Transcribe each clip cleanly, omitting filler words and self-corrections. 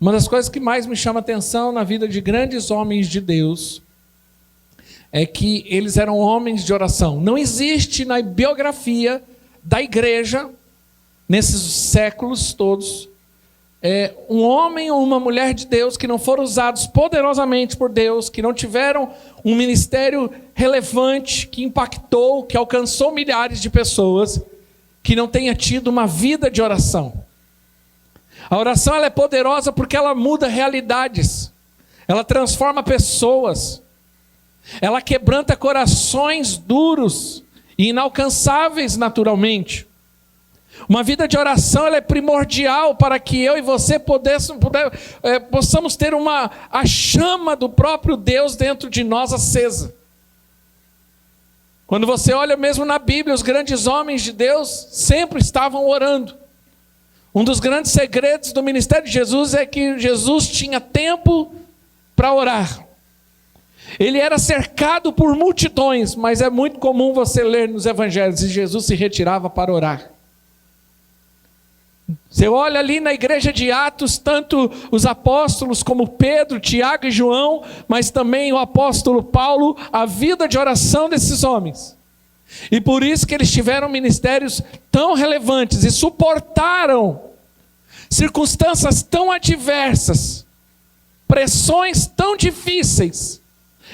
Uma das coisas que mais me chama a atenção na vida de grandes homens de Deus é que eles eram homens de oração. Não existe na biografia da igreja, nesses séculos todos, um homem ou uma mulher de Deus que não foram usados poderosamente por Deus, que não tiveram um ministério relevante, que impactou, que alcançou milhares de pessoas, que não tenha tido uma vida de oração. A oração ela é poderosa porque ela muda realidades, ela transforma pessoas, ela quebranta corações duros e inalcançáveis naturalmente. Uma vida de oração ela é primordial para que eu e você possamos ter a chama do próprio Deus dentro de nós acesa. Quando você olha mesmo na Bíblia, os grandes homens de Deus sempre estavam orando. Um dos grandes segredos do ministério de Jesus é que Jesus tinha tempo para orar. Ele era cercado por multidões, mas é muito comum você ler nos evangelhos, e Jesus se retirava para orar. Você olha ali na igreja de Atos, tanto os apóstolos como Pedro, Tiago e João, mas também o apóstolo Paulo, a vida de oração desses homens. E por isso que eles tiveram ministérios tão relevantes e suportaram circunstâncias tão adversas, pressões tão difíceis,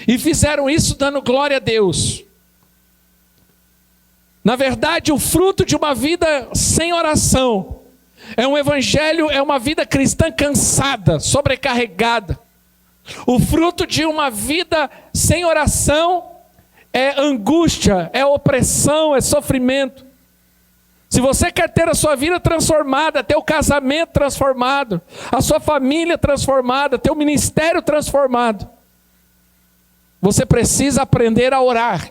e fizeram isso dando glória a Deus. Na verdade, o fruto de uma vida sem oração é um evangelho, é uma vida cristã cansada, sobrecarregada. O fruto de uma vida sem oração é angústia, é opressão, é sofrimento. Se você quer ter a sua vida transformada, ter o casamento transformado, a sua família transformada, ter o ministério transformado, você precisa aprender a orar,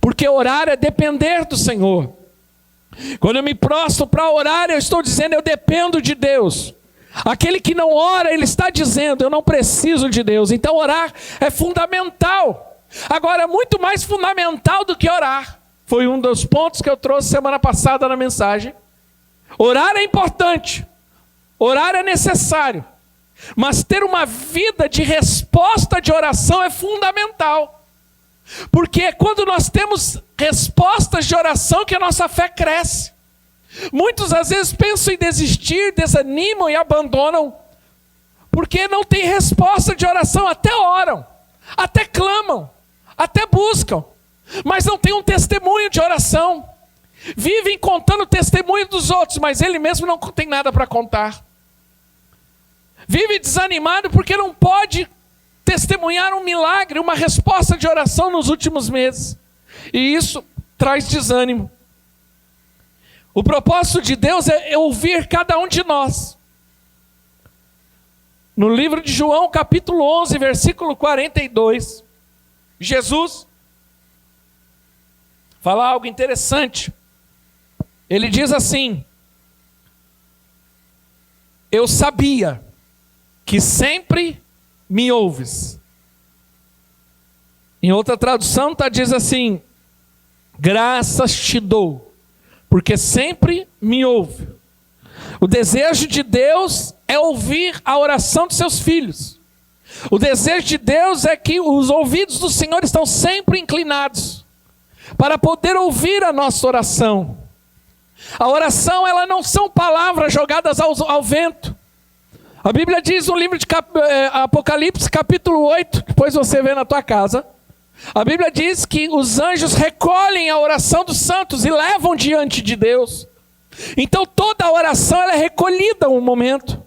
porque orar é depender do Senhor. Quando eu me prostro para orar, eu estou dizendo, eu dependo de Deus. Aquele que não ora, ele está dizendo, eu não preciso de Deus. Então orar é fundamental. Agora, muito mais fundamental do que orar, foi um dos pontos que eu trouxe semana passada na mensagem. Orar é importante, orar é necessário, mas ter uma vida de resposta de oração é fundamental. Porque é quando nós temos respostas de oração que a nossa fé cresce. Muitos às vezes pensam em desistir, desanimam e abandonam, porque não tem resposta de oração. Até oram, até clamam, até buscam, mas não tem um testemunho de oração. Vivem contando o testemunho dos outros, mas ele mesmo não tem nada para contar. Vive desanimado porque não pode testemunhar um milagre, uma resposta de oração nos últimos meses. E isso traz desânimo. O propósito de Deus é ouvir cada um de nós. No livro de João, capítulo 11, versículo 42, Jesus fala algo interessante. Ele diz assim: eu sabia que sempre me ouves. Em outra tradução diz assim: graças te dou, porque sempre me ouve. O desejo de Deus é ouvir a oração de seus filhos. O desejo de Deus é que os ouvidos do Senhor estão sempre inclinados para poder ouvir a nossa oração. A oração, ela não são palavras jogadas ao vento. A Bíblia diz no livro de Apocalipse, capítulo 8, depois você vê na tua casa. A Bíblia diz que os anjos recolhem a oração dos santos e levam diante de Deus. Então toda a oração ela é recolhida um momento.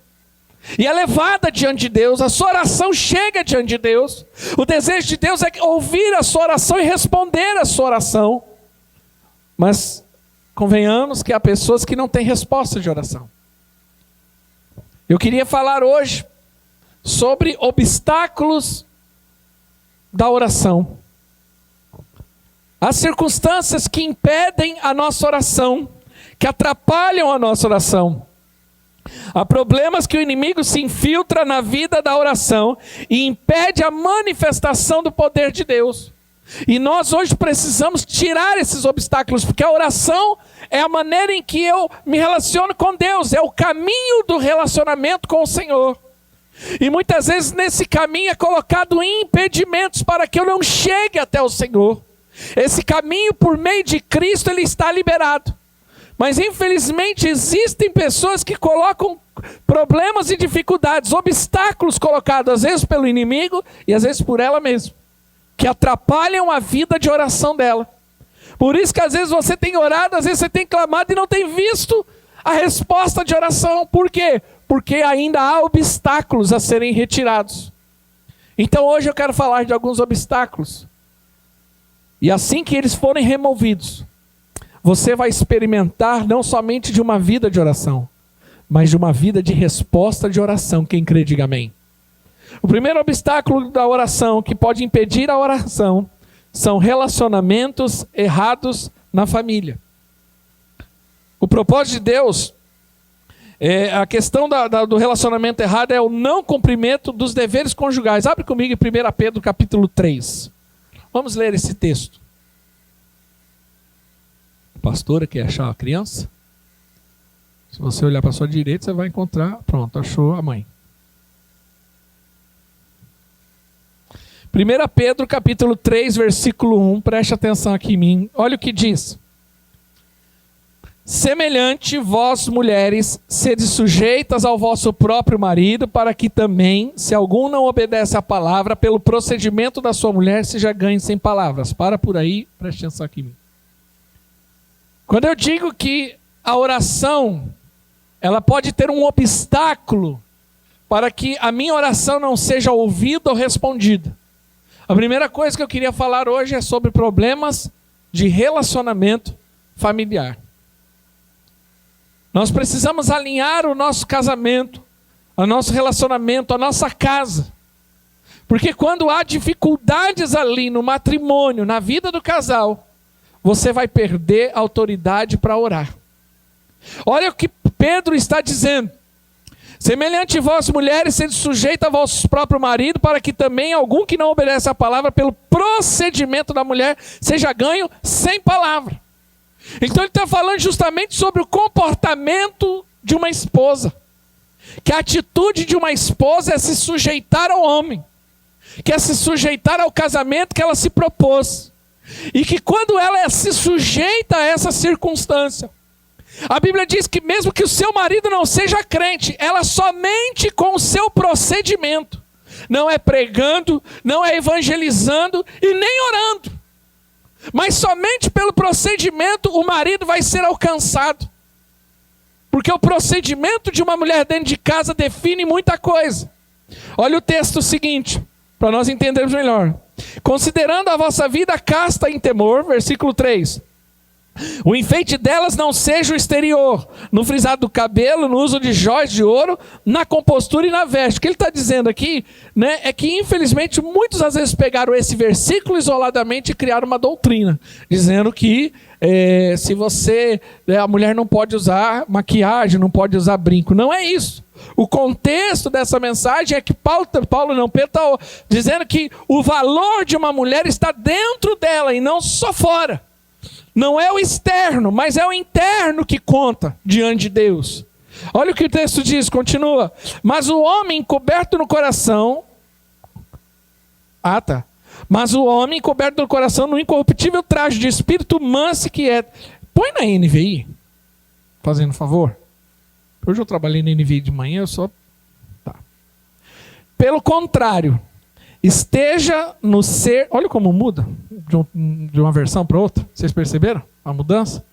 E é levada diante de Deus. A sua oração chega diante de Deus. O desejo de Deus é ouvir a sua oração e responder a sua oração. Mas convenhamos que há pessoas que não têm resposta de oração. Eu queria falar hoje sobre obstáculos da oração. As circunstâncias que impedem a nossa oração, que atrapalham a nossa oração. Há problemas que o inimigo se infiltra na vida da oração e impede a manifestação do poder de Deus. E nós hoje precisamos tirar esses obstáculos, porque a oração é a maneira em que eu me relaciono com Deus, é o caminho do relacionamento com o Senhor. E muitas vezes nesse caminho é colocado impedimentos para que eu não chegue até o Senhor. Esse caminho por meio de Cristo ele está liberado. Mas infelizmente existem pessoas que colocam problemas e dificuldades, obstáculos colocados às vezes pelo inimigo e às vezes por ela mesma, que atrapalham a vida de oração dela. Por isso que às vezes você tem orado, às vezes você tem clamado e não tem visto a resposta de oração. Por quê? Porque ainda há obstáculos a serem retirados. Então hoje eu quero falar de alguns obstáculos. E assim que eles forem removidos, você vai experimentar não somente de uma vida de oração, mas de uma vida de resposta de oração. Quem crê, diga amém. O primeiro obstáculo da oração que pode impedir a oração são relacionamentos errados na família. O propósito de Deus, a questão do relacionamento errado é o não cumprimento dos deveres conjugais. Abre comigo em 1 Pedro capítulo 3. Vamos ler esse texto. Pastora, quer achar a criança? Se você olhar para a sua direita, você vai encontrar. Pronto, achou a mãe. 1 Pedro capítulo 3, versículo 1. Preste atenção aqui em mim. Olha o que diz. Semelhante, vós mulheres, sede sujeitas ao vosso próprio marido, para que também, se algum não obedece à palavra, pelo procedimento da sua mulher, seja ganho sem palavras. Para por aí, preste atenção aqui em mim. Quando eu digo que a oração, ela pode ter um obstáculo para que a minha oração não seja ouvida ou respondida. A primeira coisa que eu queria falar hoje é sobre problemas de relacionamento familiar. Nós precisamos alinhar o nosso casamento, o nosso relacionamento, a nossa casa. Porque quando há dificuldades ali no matrimônio, na vida do casal, você vai perder a autoridade para orar. Olha o que Pedro está dizendo. Semelhante vós, mulheres, sede sujeita a vosso próprio marido, para que também algum que não obedece à palavra, pelo procedimento da mulher, seja ganho sem palavra. Então ele está falando justamente sobre o comportamento de uma esposa. Que a atitude de uma esposa é se sujeitar ao homem. Que é se sujeitar ao casamento que ela se propôs. E que quando ela se sujeita a essa circunstância, a Bíblia diz que mesmo que o seu marido não seja crente, ela somente com o seu procedimento, não é pregando, não é evangelizando e nem orando, mas somente pelo procedimento o marido vai ser alcançado. Porque o procedimento de uma mulher dentro de casa define muita coisa. Olha o texto seguinte, para nós entendermos melhor. Considerando a vossa vida casta em temor, versículo 3. O enfeite delas não seja o exterior, no frisado do cabelo, no uso de jóias de ouro, na compostura e na veste. O que ele está dizendo aqui, né, é que infelizmente muitos às vezes pegaram esse versículo isoladamente e criaram uma doutrina, dizendo que se você, a mulher não pode usar maquiagem, não pode usar brinco. Não é isso. O contexto dessa mensagem é que Pedro está dizendo que o valor de uma mulher está dentro dela e não só fora. Não é o externo, mas é o interno que conta diante de Deus. Olha o que o texto diz, continua. Mas o homem coberto no coração... Mas o homem coberto no coração no incorruptível traje de espírito manso que é... Põe na NVI, fazendo favor. Hoje eu trabalhei na NVI de manhã, eu só... Tá. Pelo contrário, esteja no ser... Olha como muda de uma versão para outra. Vocês perceberam a mudança?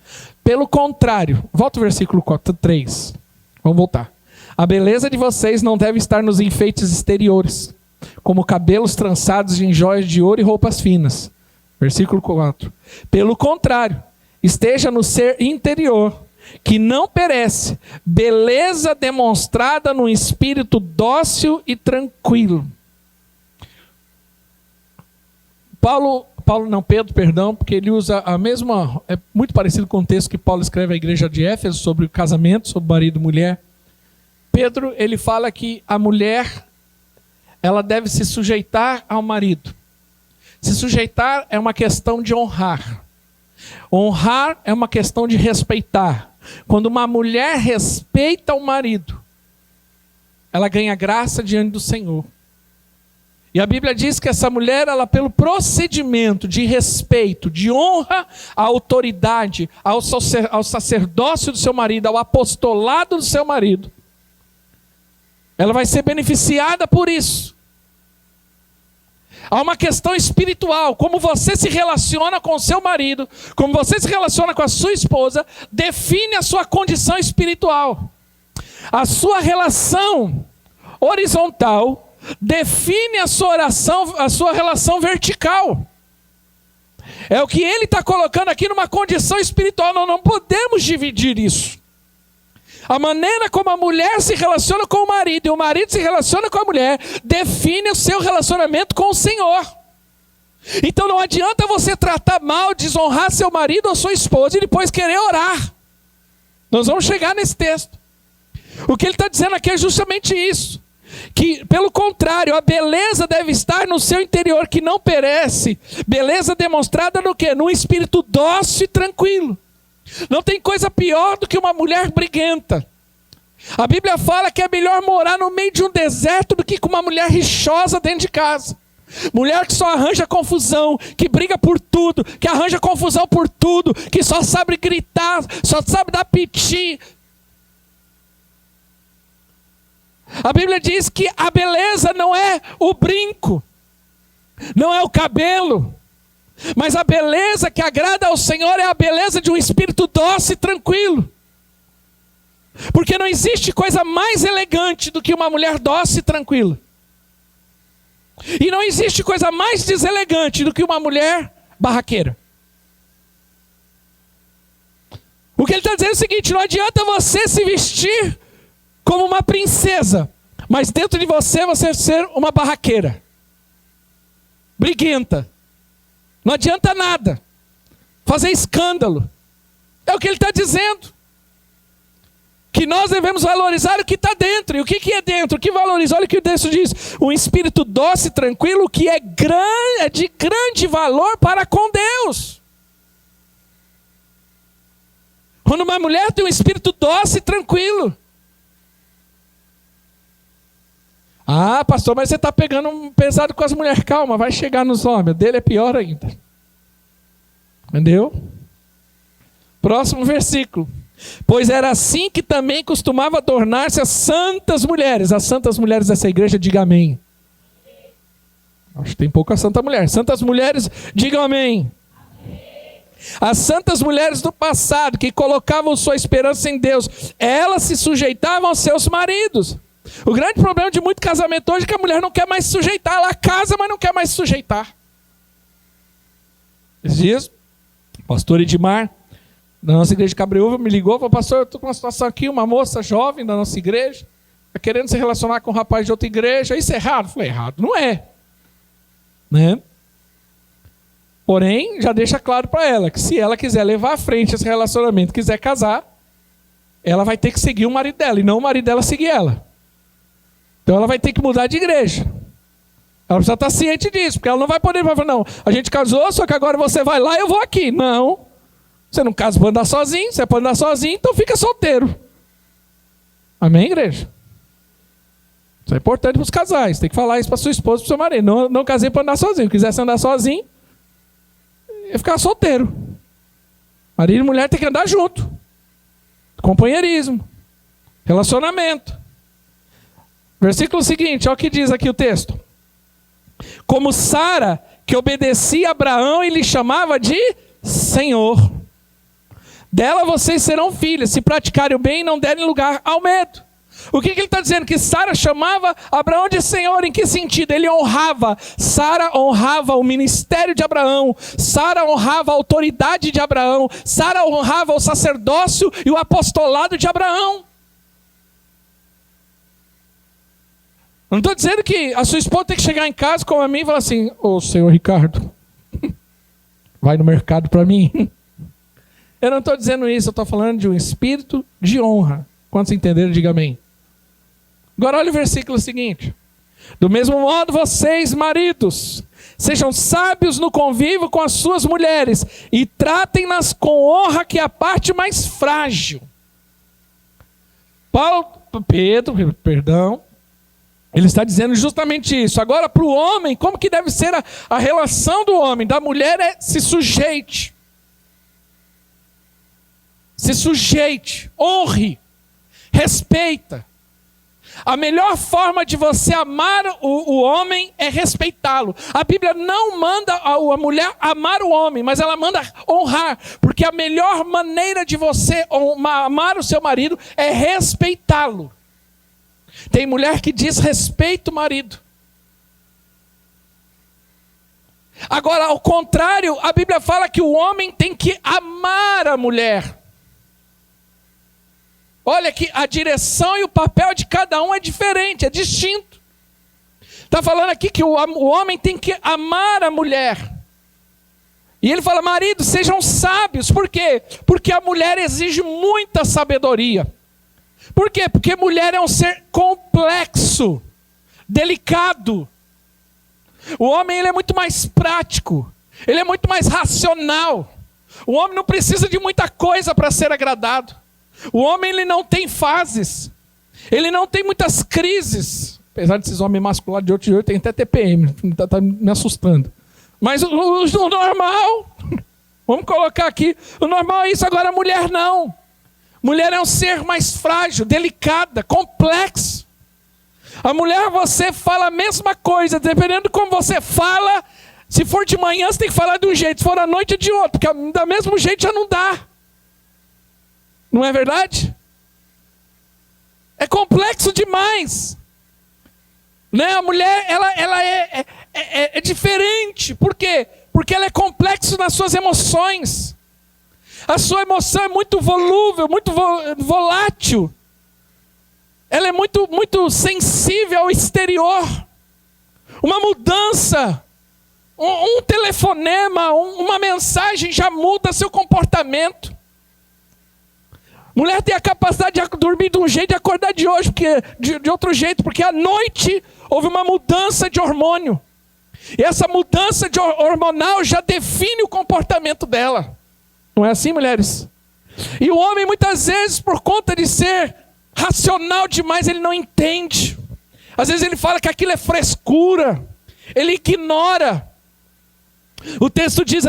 Pelo contrário, volta o versículo 3. Vamos voltar. A beleza de vocês não deve estar nos enfeites exteriores, como cabelos trançados em jóias de ouro e roupas finas. Versículo 4. Pelo contrário, esteja no ser interior, que não perece, beleza demonstrada num espírito dócil e tranquilo. Pedro, porque ele usa a mesma, é muito parecido com o texto que Paulo escreve à igreja de Éfeso sobre o casamento, sobre marido e mulher. Pedro, ele fala que a mulher, ela deve se sujeitar ao marido. Se sujeitar é uma questão de honrar. Honrar é uma questão de respeitar. Quando uma mulher respeita o marido, ela ganha graça diante do Senhor. E a Bíblia diz que essa mulher, ela pelo procedimento de respeito, de honra à autoridade, ao sacerdócio do seu marido, ao apostolado do seu marido, ela vai ser beneficiada por isso. Há uma questão espiritual, como você se relaciona com o seu marido, como você se relaciona com a sua esposa, define a sua condição espiritual. A sua relação horizontal define a sua relação vertical. É o que ele está colocando aqui numa condição espiritual. Nós não podemos dividir isso. A maneira como a mulher se relaciona com o marido e o marido se relaciona com a mulher define o seu relacionamento com o Senhor. Então não adianta você tratar mal, desonrar seu marido ou sua esposa e depois querer orar. Nós vamos chegar nesse texto. O que ele está dizendo aqui é justamente isso. Que, pelo contrário, a beleza deve estar no seu interior, que não perece. Beleza demonstrada no quê? Num espírito dócil e tranquilo. Não tem coisa pior do que uma mulher briguenta. A Bíblia fala que é melhor morar no meio de um deserto do que com uma mulher rixosa dentro de casa. Mulher que só arranja confusão, que briga por tudo, que arranja confusão por tudo, que só sabe gritar, só sabe dar piti. A Bíblia diz que a beleza não é o brinco, não é o cabelo, mas a beleza que agrada ao Senhor é a beleza de um espírito dócil e tranquilo. Porque não existe coisa mais elegante do que uma mulher dócil e tranquila. E não existe coisa mais deselegante do que uma mulher barraqueira. O que ele está dizendo é o seguinte: não adianta você se vestir como uma princesa, mas dentro de você ser uma barraqueira, briguenta. Não adianta nada fazer escândalo. É o que ele está dizendo. Que nós devemos valorizar o que está dentro. E o que é dentro? O que valoriza? Olha o que o texto diz: um espírito doce e tranquilo que é de grande valor para com Deus. Quando uma mulher tem um espírito doce e tranquilo. Ah, pastor, mas você está pegando um pesado com as mulheres. Calma, vai chegar nos homens. Dele é pior ainda. Entendeu? Próximo versículo. Pois era assim que também costumava adornar-se as santas mulheres. As santas mulheres dessa igreja, diga amém. Acho que tem pouca santa mulher. Santas mulheres, digam amém. As santas mulheres do passado, que colocavam sua esperança em Deus, elas se sujeitavam aos seus maridos. O grande problema de muito casamento hoje é que a mulher não quer mais se sujeitar. Ela casa, mas não quer mais se sujeitar. Esses dias, o pastor Edmar, da nossa igreja de Cabreúva, me ligou e falou: pastor, eu estou com uma situação aqui, uma moça jovem da nossa igreja, está querendo se relacionar com um rapaz de outra igreja. Isso é errado? Eu falei: errado não é. Né? Porém, já deixa claro para ela que se ela quiser levar à frente esse relacionamento, quiser casar, ela vai ter que seguir o marido dela, e não o marido dela seguir ela. Então ela vai ter que mudar de igreja. Ela precisa estar ciente disso, porque ela não vai poder falar: não, a gente casou, só que agora você vai lá e eu vou aqui. Não. Você não casa para andar sozinho, você pode andar sozinho, então fica solteiro. Amém, igreja? Isso é importante para os casais. Tem que falar isso para sua esposa e para o seu marido. Não casei para andar sozinho. Se quisesse andar sozinho, ia ficar solteiro. Marido e mulher tem que andar junto. Companheirismo. Relacionamento. Versículo seguinte, olha o que diz aqui o texto. Como Sara, que obedecia a Abraão e lhe chamava de Senhor. Dela vocês serão filhas, se praticarem o bem e não derem lugar ao medo. O que ele está dizendo? Que Sara chamava Abraão de Senhor. Em que sentido? Ele honrava. Sara honrava o ministério de Abraão. Sara honrava a autoridade de Abraão. Sara honrava o sacerdócio e o apostolado de Abraão. Não estou dizendo que a sua esposa tem que chegar em casa como a mim e falar assim: ô senhor Ricardo, vai no mercado para mim. Eu não estou dizendo isso, eu estou falando de um espírito de honra. Quantos entenderam, diga amém. Agora olha o versículo seguinte. Do mesmo modo vocês, maridos, sejam sábios no convívio com as suas mulheres e tratem-nas com honra, que é a parte mais frágil. Ele está dizendo justamente isso. Agora, para o homem, como que deve ser a relação do homem? Da mulher é se sujeite. Se sujeite, honre, respeita. A melhor forma de você amar o homem é respeitá-lo. A Bíblia não manda a mulher amar o homem, mas ela manda honrar. Porque a melhor maneira de você amar o seu marido é respeitá-lo. Tem mulher que desrespeita o marido. Agora, ao contrário, a Bíblia fala que o homem tem que amar a mulher. Olha que a direção e o papel de cada um é diferente, é distinto. Está falando aqui que o homem tem que amar a mulher. E ele fala, marido, sejam sábios. Por quê? Porque a mulher exige muita sabedoria. Por quê? Porque mulher é um ser complexo, delicado. O homem ele é muito mais prático, ele é muito mais racional. O homem não precisa de muita coisa para ser agradado. O homem ele não tem fases, ele não tem muitas crises. Apesar desses homens masculados de hoje tem até TPM, está me assustando. Mas o normal, vamos colocar aqui, o normal é isso. Agora a mulher não. Mulher é um ser mais frágil, delicada, complexo. A mulher, você fala a mesma coisa, dependendo de como você fala. Se for de manhã, você tem que falar de um jeito, se for à noite, é de outro, porque do mesmo jeito já não dá. Não é verdade? É complexo demais. Né? A mulher, ela é diferente. Por quê? Porque ela é complexa nas suas emoções. A sua emoção é muito volúvel, muito volátil. Ela é muito, muito sensível ao exterior. Uma mudança, um telefonema, uma mensagem já muda seu comportamento. Mulher tem a capacidade de dormir de um jeito e acordar de hoje, de outro jeito, porque à noite houve uma mudança de hormônio. E essa mudança hormonal já define o comportamento dela. Não é assim, mulheres? E o homem, muitas vezes, por conta de ser racional demais, ele não entende. Às vezes ele fala que aquilo é frescura. Ele ignora. O texto diz,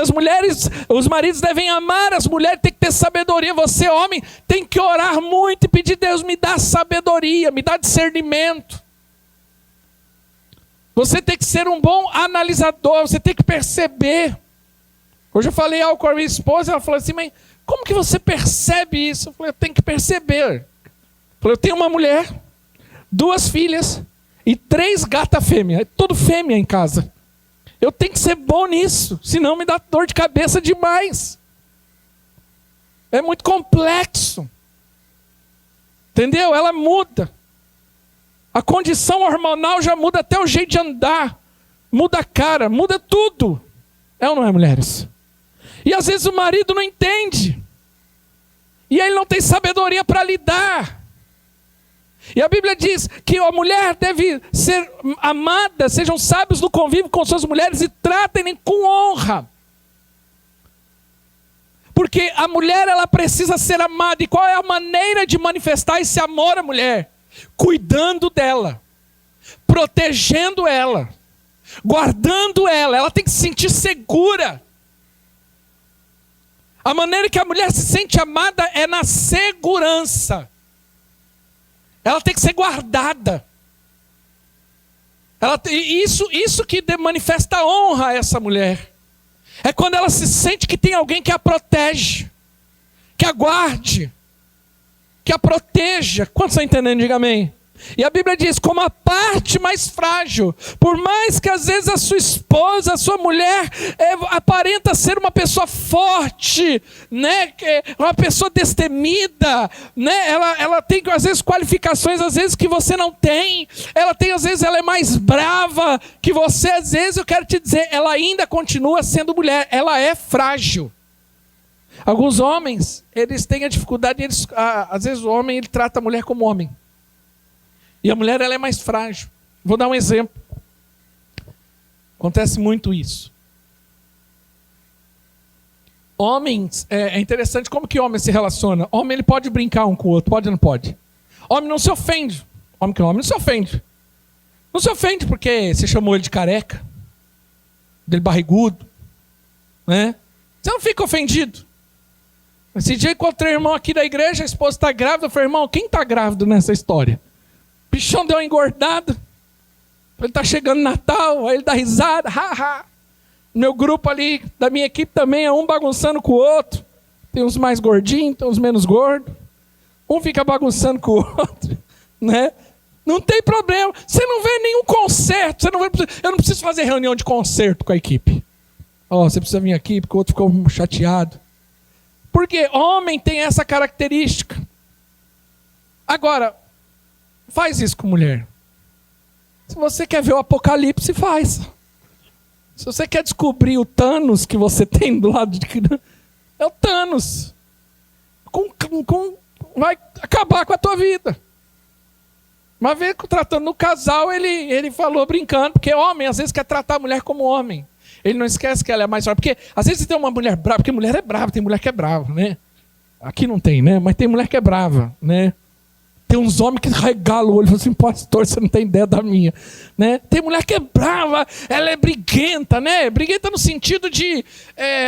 os maridos devem amar as mulheres, tem que ter sabedoria. Você, homem, tem que orar muito e pedir, Deus, me dá sabedoria, me dá discernimento. Você tem que ser um bom analisador, você tem que perceber. Hoje eu falei algo com a minha esposa, ela falou assim, mas como que você percebe isso? Eu falei, eu tenho que perceber. Eu falei, eu tenho uma mulher, 2 filhas e 3 gatas fêmeas. É tudo fêmea em casa. Eu tenho que ser bom nisso, senão me dá dor de cabeça demais. É muito complexo. Entendeu? Ela muda. A condição hormonal já muda até o jeito de andar. Muda a cara, muda tudo. É ou não é, mulheres? E às vezes o marido não entende. E aí ele não tem sabedoria para lidar. E a Bíblia diz que a mulher deve ser amada, sejam sábios no convívio com suas mulheres e tratem com honra. Porque a mulher, ela precisa ser amada. E qual é a maneira de manifestar esse amor à mulher? Cuidando dela, protegendo ela, guardando ela. Ela tem que se sentir segura. A maneira que a mulher se sente amada é na segurança. Ela tem que ser guardada. Isso que manifesta honra a essa mulher. É quando ela se sente que tem alguém que a protege, que a guarde, que a proteja. Quantos estão entendendo? Diga amém. E a Bíblia diz, como a parte mais frágil, por mais que às vezes a sua esposa, a sua mulher, aparenta ser uma pessoa forte, né? Uma pessoa destemida, né? Ela tem às vezes qualificações, às vezes que você não tem. Às vezes ela é mais brava que você. Às vezes eu quero te dizer, ela ainda continua sendo mulher, ela é frágil. Alguns homens, eles têm a dificuldade, às vezes o homem ele trata a mulher como homem. E a mulher, ela é mais frágil. Vou dar um exemplo. Acontece muito isso. Homens, é interessante como que homem se relaciona. Homem, ele pode brincar um com o outro, pode ou não pode? Homem não se ofende. Homem não se ofende. Não se ofende porque você chamou ele de careca, dele barrigudo, né? Você não fica ofendido. Esse dia encontrei um irmão aqui da igreja, a esposa está grávida. Eu falei, irmão, quem está grávido nessa história? O bichão deu uma engordada. Ele está chegando Natal, aí ele dá risada, ha. Meu grupo ali, da minha equipe também, é um bagunçando com o outro. Tem uns mais gordinhos, tem uns menos gordos. Um fica bagunçando com o outro, né? Não tem problema. Você não vê nenhum conserto. Eu não preciso fazer reunião de conserto com a equipe. Você precisa vir aqui porque o outro ficou chateado. Porque homem tem essa característica. Agora, faz isso com mulher. Se você quer ver o Apocalipse, faz. Se você quer descobrir o Thanos que você tem do lado de... É o Thanos. Vai acabar com a tua vida. Uma vez tratando no casal, ele falou brincando, porque homem às vezes quer tratar a mulher como homem. Ele não esquece que ela é mais forte. Porque às vezes tem uma mulher brava, porque mulher é brava, tem mulher que é brava, né? Aqui não tem, né? Mas tem mulher que é brava, né? Tem uns homens que regalam o olho e falam assim, pastor, você não tem ideia da minha, né? Tem mulher que é brava, ela é briguenta, né? Briguenta no sentido de,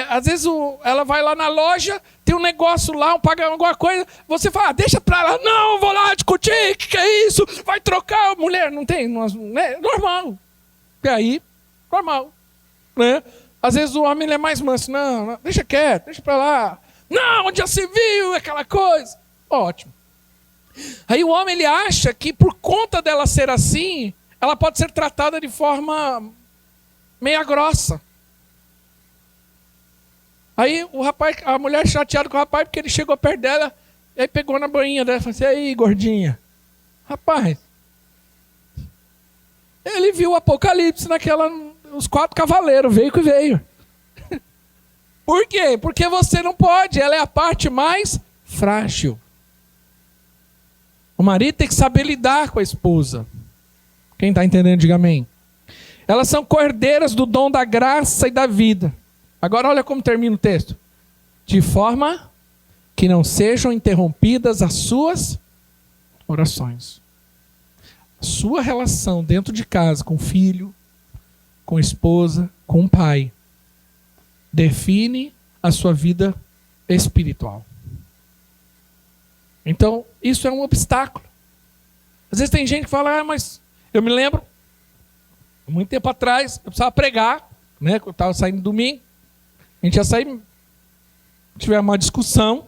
às vezes ela vai lá na loja, tem um negócio lá, paga alguma coisa, você fala, deixa pra lá, não, vou lá discutir, que é isso? Vai trocar, mulher, não tem, né? Normal. E aí, normal, né? Às vezes o homem ele é mais manso, não, deixa quieto, deixa pra lá. Não, onde já se viu, aquela coisa. Ótimo. Aí o homem ele acha que por conta dela ser assim, ela pode ser tratada de forma meia grossa. Aí o rapaz, a mulher chateada com o rapaz porque ele chegou perto dela, e aí pegou na banhinha dela e falou assim, aí gordinha. Rapaz, ele viu o Apocalipse os 4 cavaleiros, veio que veio. Por quê? Porque você não pode, ela é a parte mais frágil. O marido tem que saber lidar com a esposa. Quem está entendendo, diga amém. Elas são cordeiras do dom da graça e da vida. Agora olha como termina o texto. De forma que não sejam interrompidas as suas orações. A sua relação dentro de casa com o filho, com a esposa, com o pai, define a sua vida espiritual. Então, isso é um obstáculo. Às vezes tem gente que fala, mas eu me lembro, muito tempo atrás, eu precisava pregar, né? Eu estava saindo domingo, a gente ia sair, tivemos uma discussão,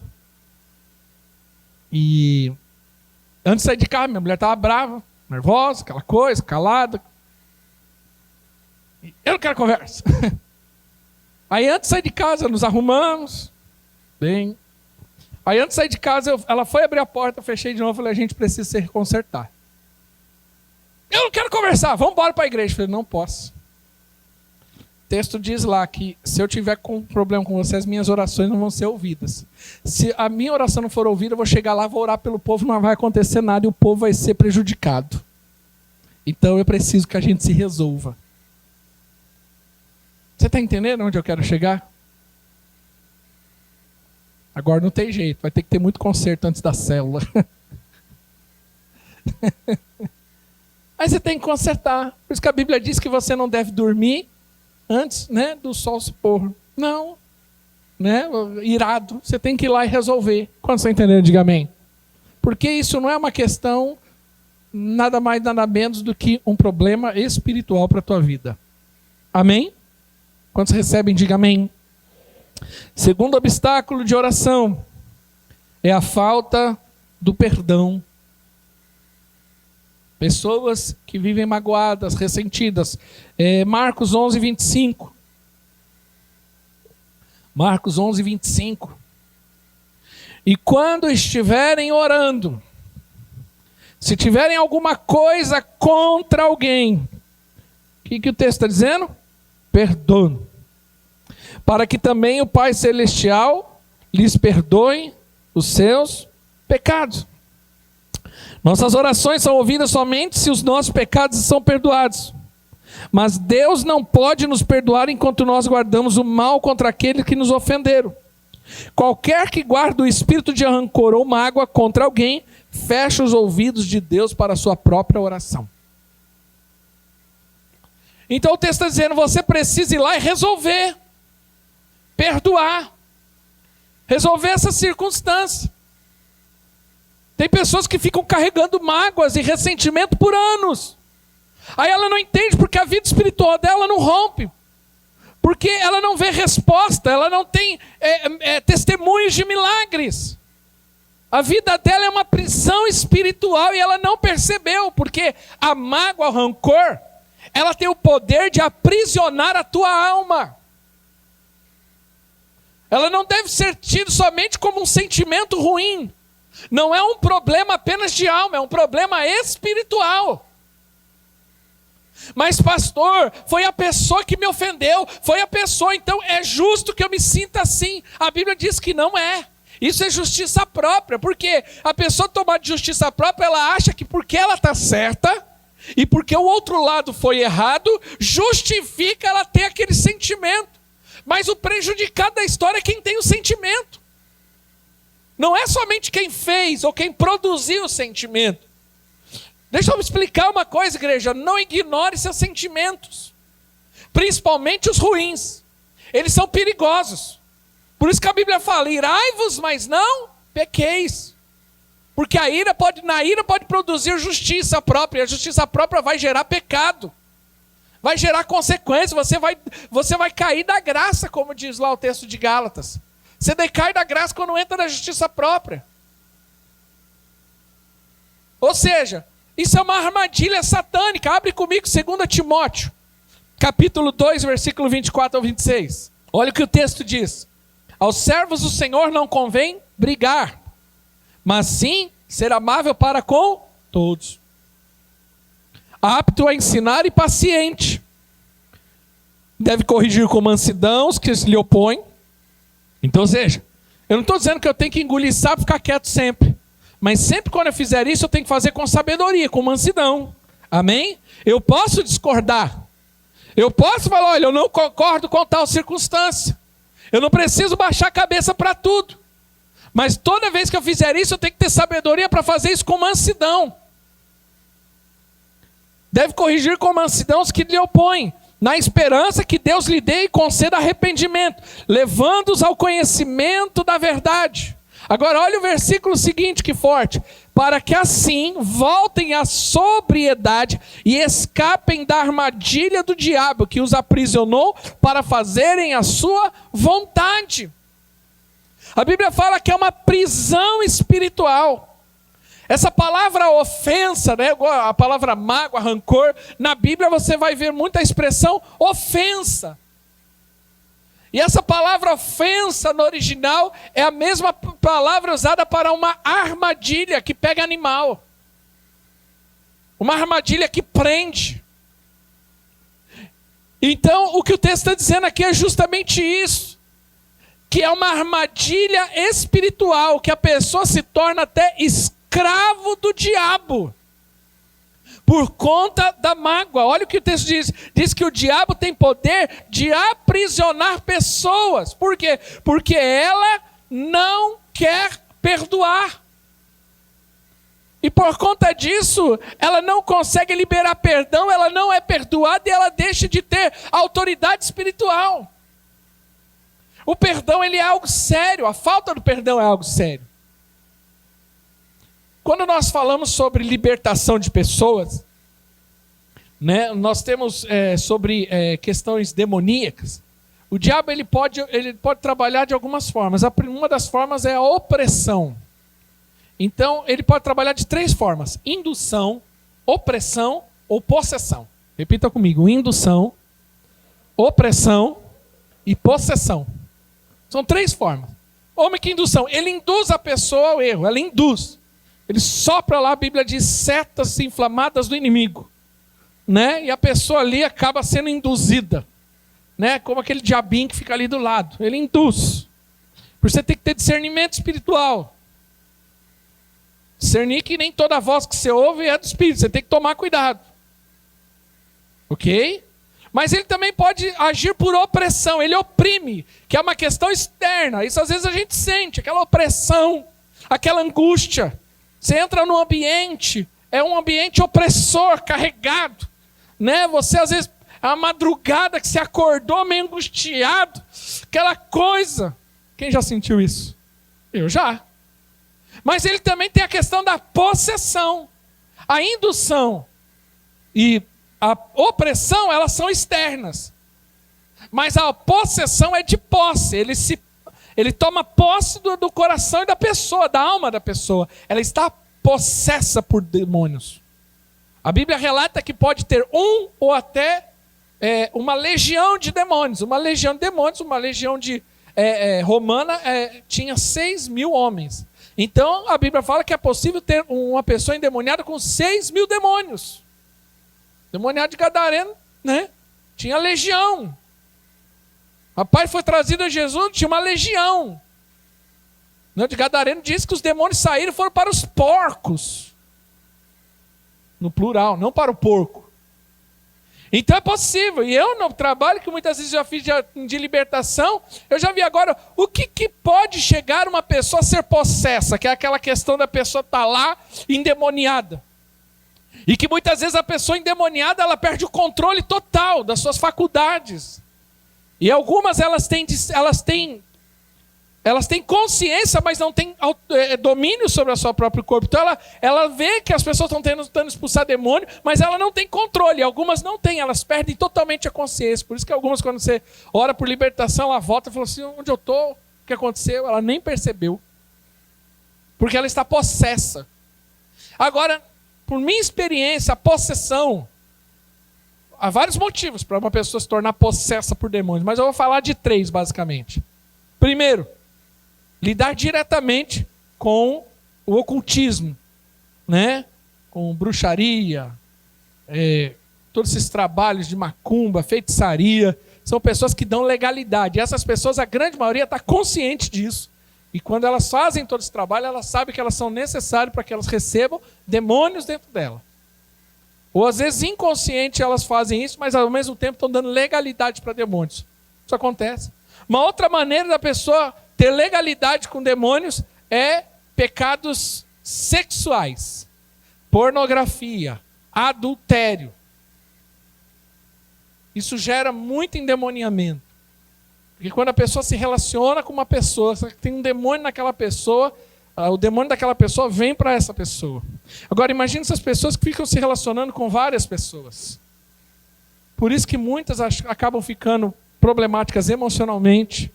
e antes de sair de casa, minha mulher estava brava, nervosa, aquela coisa, calada. Eu não quero conversa. Aí antes de sair de casa, nos arrumamos, bem... Aí antes de sair de casa, ela foi abrir a porta, eu fechei de novo, falei, a gente precisa se reconsertar. Eu não quero conversar, vamos embora para a igreja. Eu falei, não posso. O texto diz lá que se eu tiver com problema com você, as minhas orações não vão ser ouvidas. Se a minha oração não for ouvida, eu vou chegar lá, vou orar pelo povo, não vai acontecer nada e o povo vai ser prejudicado. Então eu preciso que a gente se resolva. Você está entendendo onde eu quero chegar? Agora não tem jeito, vai ter que ter muito conserto antes da célula. Aí você tem que consertar. Por isso que a Bíblia diz que você não deve dormir antes, né, do sol se pôr. Não, né, irado. Você tem que ir lá e resolver. Quando você entender, diga amém. Porque isso não é uma questão nada mais, nada menos do que um problema espiritual para a tua vida. Amém? Quando você recebem, diga amém. Segundo obstáculo de oração é a falta do perdão. Pessoas que vivem magoadas, ressentidas. Marcos 11, 25. Marcos 11, 25. E quando estiverem orando, se tiverem alguma coisa contra alguém, o que o texto está dizendo? Perdoe. Para que também o Pai Celestial lhes perdoe os seus pecados. Nossas orações são ouvidas somente se os nossos pecados são perdoados. Mas Deus não pode nos perdoar enquanto nós guardamos o mal contra aqueles que nos ofenderam. Qualquer que guarda o espírito de rancor ou mágoa contra alguém, fecha os ouvidos de Deus para a sua própria oração. Então o texto está dizendo, você precisa ir lá e resolver, perdoar, resolver essa circunstância. Tem pessoas que ficam carregando mágoas e ressentimento por anos. Aí ela não entende porque a vida espiritual dela não rompe. Porque ela não vê resposta, ela não tem testemunhos de milagres. A vida dela é uma prisão espiritual e ela não percebeu, porque a mágoa, o rancor, ela tem o poder de aprisionar a tua alma. Ela não deve ser tida somente como um sentimento ruim. Não é um problema apenas de alma, é um problema espiritual. Mas pastor, foi a pessoa que me ofendeu, foi a pessoa, então é justo que eu me sinta assim. A Bíblia diz que não é. Isso é justiça própria, porque a pessoa tomar de justiça própria, ela acha que porque ela está certa, e porque o outro lado foi errado, justifica ela ter aquele sentimento. Mas o prejudicado da história é quem tem o sentimento. Não é somente quem fez ou quem produziu o sentimento. Deixa eu explicar uma coisa, igreja. Não ignore seus sentimentos. Principalmente os ruins. Eles são perigosos. Por isso que a Bíblia fala, irai-vos, mas não pequeis. Porque na ira pode produzir justiça própria. E a justiça própria vai gerar pecado. Vai gerar consequências. Você vai cair da graça, como diz lá o texto de Gálatas. Você decai da graça quando entra na justiça própria. Ou seja, isso é uma armadilha satânica. Abre comigo 2 Timóteo, capítulo 2, versículo 24 ao 26. Olha o que o texto diz. Aos servos do Senhor não convém brigar, mas sim ser amável para com todos. Apto a ensinar e paciente. Deve corrigir com mansidão os que se lhe opõem. Então, ou seja, eu não estou dizendo que eu tenho que engolir sapo e ficar quieto sempre. Mas sempre quando eu fizer isso, eu tenho que fazer com sabedoria, com mansidão. Amém? Eu posso discordar. Eu posso falar, olha, eu não concordo com tal circunstância. Eu não preciso baixar a cabeça para tudo. Mas toda vez que eu fizer isso, eu tenho que ter sabedoria para fazer isso com mansidão. Deve corrigir com mansidão os que lhe opõem, na esperança que Deus lhe dê e conceda arrependimento, levando-os ao conhecimento da verdade. Agora olha o versículo seguinte, que forte. Para que assim voltem à sobriedade e escapem da armadilha do diabo que os aprisionou para fazerem a sua vontade. A Bíblia fala que é uma prisão espiritual. Essa palavra ofensa, né, a palavra mágoa, rancor, na Bíblia você vai ver muita expressão ofensa. E essa palavra ofensa no original é a mesma palavra usada para uma armadilha que pega animal. Uma armadilha que prende. Então o que o texto está dizendo aqui é justamente isso. Que é uma armadilha espiritual, que a pessoa se torna até escravo do diabo. Por conta da mágoa. Olha o que o texto diz. Diz que o diabo tem poder de aprisionar pessoas. Por quê? Porque ela não quer perdoar. E por conta disso, ela não consegue liberar perdão, ela não é perdoada e ela deixa de ter autoridade espiritual. O perdão, ele é algo sério. A falta do perdão é algo sério. Quando nós falamos sobre libertação de pessoas, né, nós temos sobre questões demoníacas. O diabo ele pode trabalhar de algumas formas. Uma das formas é a opressão. Então, ele pode trabalhar de 3 formas: indução, opressão ou possessão. Repita comigo: indução, opressão e possessão. São 3 formas. Como que indução? Ele induz a pessoa ao erro, ela induz. Ele sopra lá, a Bíblia diz, setas inflamadas do inimigo. Né? E a pessoa ali acaba sendo induzida. Né? Como aquele diabinho que fica ali do lado. Ele induz. Por isso você tem que ter discernimento espiritual. Discernir que nem toda voz que você ouve é do Espírito. Você tem que tomar cuidado. Ok? Mas ele também pode agir por opressão. Ele oprime, que é uma questão externa. Isso às vezes a gente sente, aquela opressão, aquela angústia. Você entra num ambiente, é um ambiente opressor, carregado. Né? Você às vezes, a madrugada que você acordou meio angustiado, aquela coisa. Quem já sentiu isso? Eu já. Mas ele também tem a questão da possessão. A indução e a opressão, elas são externas. Mas a possessão é de posse. Ele toma posse do coração e da pessoa, da alma da pessoa. Ela está possessa por demônios. A Bíblia relata que pode ter um ou até uma legião de demônios. Uma legião de demônios, uma legião romana tinha 6.000 homens. Então a Bíblia fala que é possível ter uma pessoa endemoniada com 6.000 demônios. Demoniado de Gadareno, né? Tinha legião. Rapaz, foi trazido a Jesus, tinha uma legião. O de Gadareno diz que os demônios saíram e foram para os porcos. No plural, não para o porco. Então é possível. E eu, no trabalho que muitas vezes já fiz de libertação, eu já vi agora o que pode chegar uma pessoa a ser possessa, que é aquela questão da pessoa estar lá endemoniada. E que muitas vezes a pessoa endemoniada, ela perde o controle total das suas faculdades. E algumas elas têm consciência, mas não têm domínio sobre o seu próprio corpo. Então ela vê que as pessoas estão tentando expulsar demônio, mas ela não tem controle. Algumas não têm, elas perdem totalmente a consciência. Por isso que algumas, quando você ora por libertação, ela volta e fala assim, onde eu estou? O que aconteceu? Ela nem percebeu. Porque ela está possessa. Agora, por minha experiência, a possessão, há vários motivos para uma pessoa se tornar possessa por demônios, mas eu vou falar de 3, basicamente. Primeiro, lidar diretamente com o ocultismo, né? Com bruxaria, todos esses trabalhos de macumba, feitiçaria, são pessoas que dão legalidade. E essas pessoas, a grande maioria, está consciente disso. E quando elas fazem todo esse trabalho, elas sabem que elas são necessárias para que elas recebam demônios dentro dela. Ou às vezes inconsciente elas fazem isso, mas ao mesmo tempo estão dando legalidade para demônios. Isso acontece. Uma outra maneira da pessoa ter legalidade com demônios é pecados sexuais, pornografia, adultério. Isso gera muito endemoniamento. Porque quando a pessoa se relaciona com uma pessoa, tem um demônio naquela pessoa, o demônio daquela pessoa vem para essa pessoa. Agora imagine essas pessoas que ficam se relacionando com várias pessoas. Por isso que muitas acabam ficando problemáticas emocionalmente,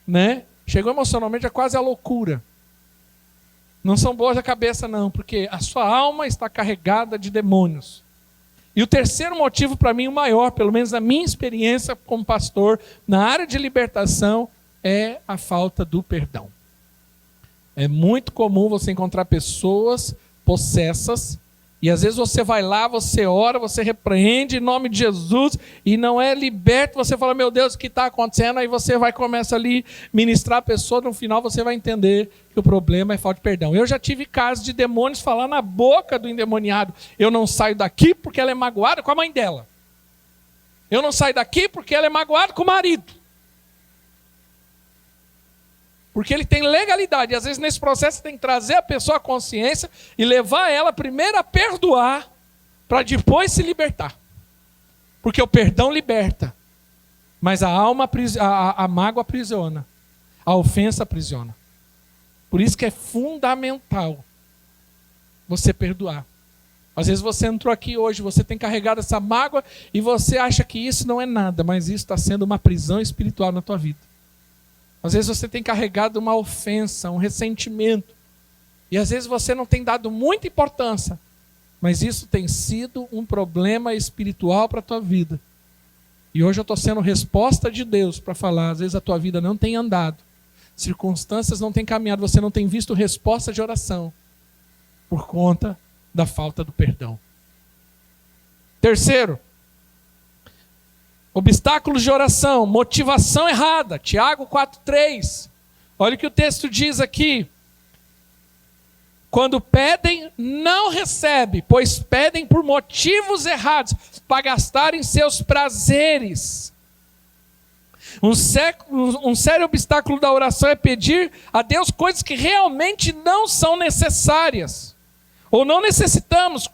né? Chegou emocionalmente a quase a loucura. Não são boas da cabeça não, porque a sua alma está carregada de demônios. E o terceiro motivo para mim, o maior, pelo menos na minha experiência como pastor, na área de libertação, é a falta do perdão. É muito comum você encontrar pessoas possessas, e às vezes você vai lá, você ora, você repreende em nome de Jesus, e não é liberto, você fala, meu Deus, o que está acontecendo? Aí você vai começa ali ministrar a pessoa, no final você vai entender que o problema é falta de perdão. Eu já tive casos de demônios falar na boca do endemoniado, eu não saio daqui porque ela é magoada com a mãe dela. Eu não saio daqui porque ela é magoada com o marido. Porque ele tem legalidade. E às vezes nesse processo você tem que trazer a pessoa à consciência e levar ela primeiro a perdoar, para depois se libertar. Porque o perdão liberta. Mas a alma, a mágoa aprisiona. A ofensa aprisiona. Por isso que é fundamental você perdoar. Às vezes você entrou aqui hoje, você tem carregado essa mágoa e você acha que isso não é nada, mas isso está sendo uma prisão espiritual na tua vida. Às vezes você tem carregado uma ofensa, um ressentimento. E às vezes você não tem dado muita importância. Mas isso tem sido um problema espiritual para a tua vida. E hoje eu estou sendo resposta de Deus para falar. Às vezes a tua vida não tem andado. Circunstâncias não têm caminhado. Você não tem visto resposta de oração. Por conta da falta do perdão. Terceiro. Obstáculos de oração, motivação errada. Tiago 4,3. Olha o que o texto diz aqui. Quando pedem, não recebe, pois pedem por motivos errados, para gastarem seus prazeres. Um sério obstáculo da oração é pedir a Deus coisas que realmente não são necessárias. Ou não necessitamos,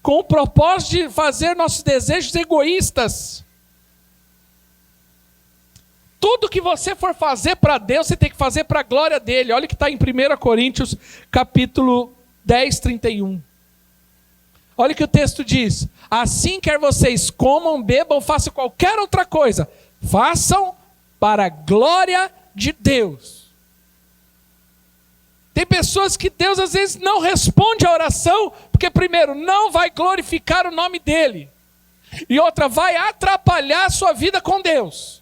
com o propósito de fazer nossos desejos egoístas. Tudo que você for fazer para Deus, você tem que fazer para a glória dele. Olha o que está em 1 Coríntios, capítulo 10, 31. Olha o que o texto diz. Assim quer vocês comam, bebam, façam qualquer outra coisa. Façam para a glória de Deus. Tem pessoas que Deus às vezes não responde a oração, porque primeiro, não vai glorificar o nome dele. E outra, vai atrapalhar a sua vida com Deus.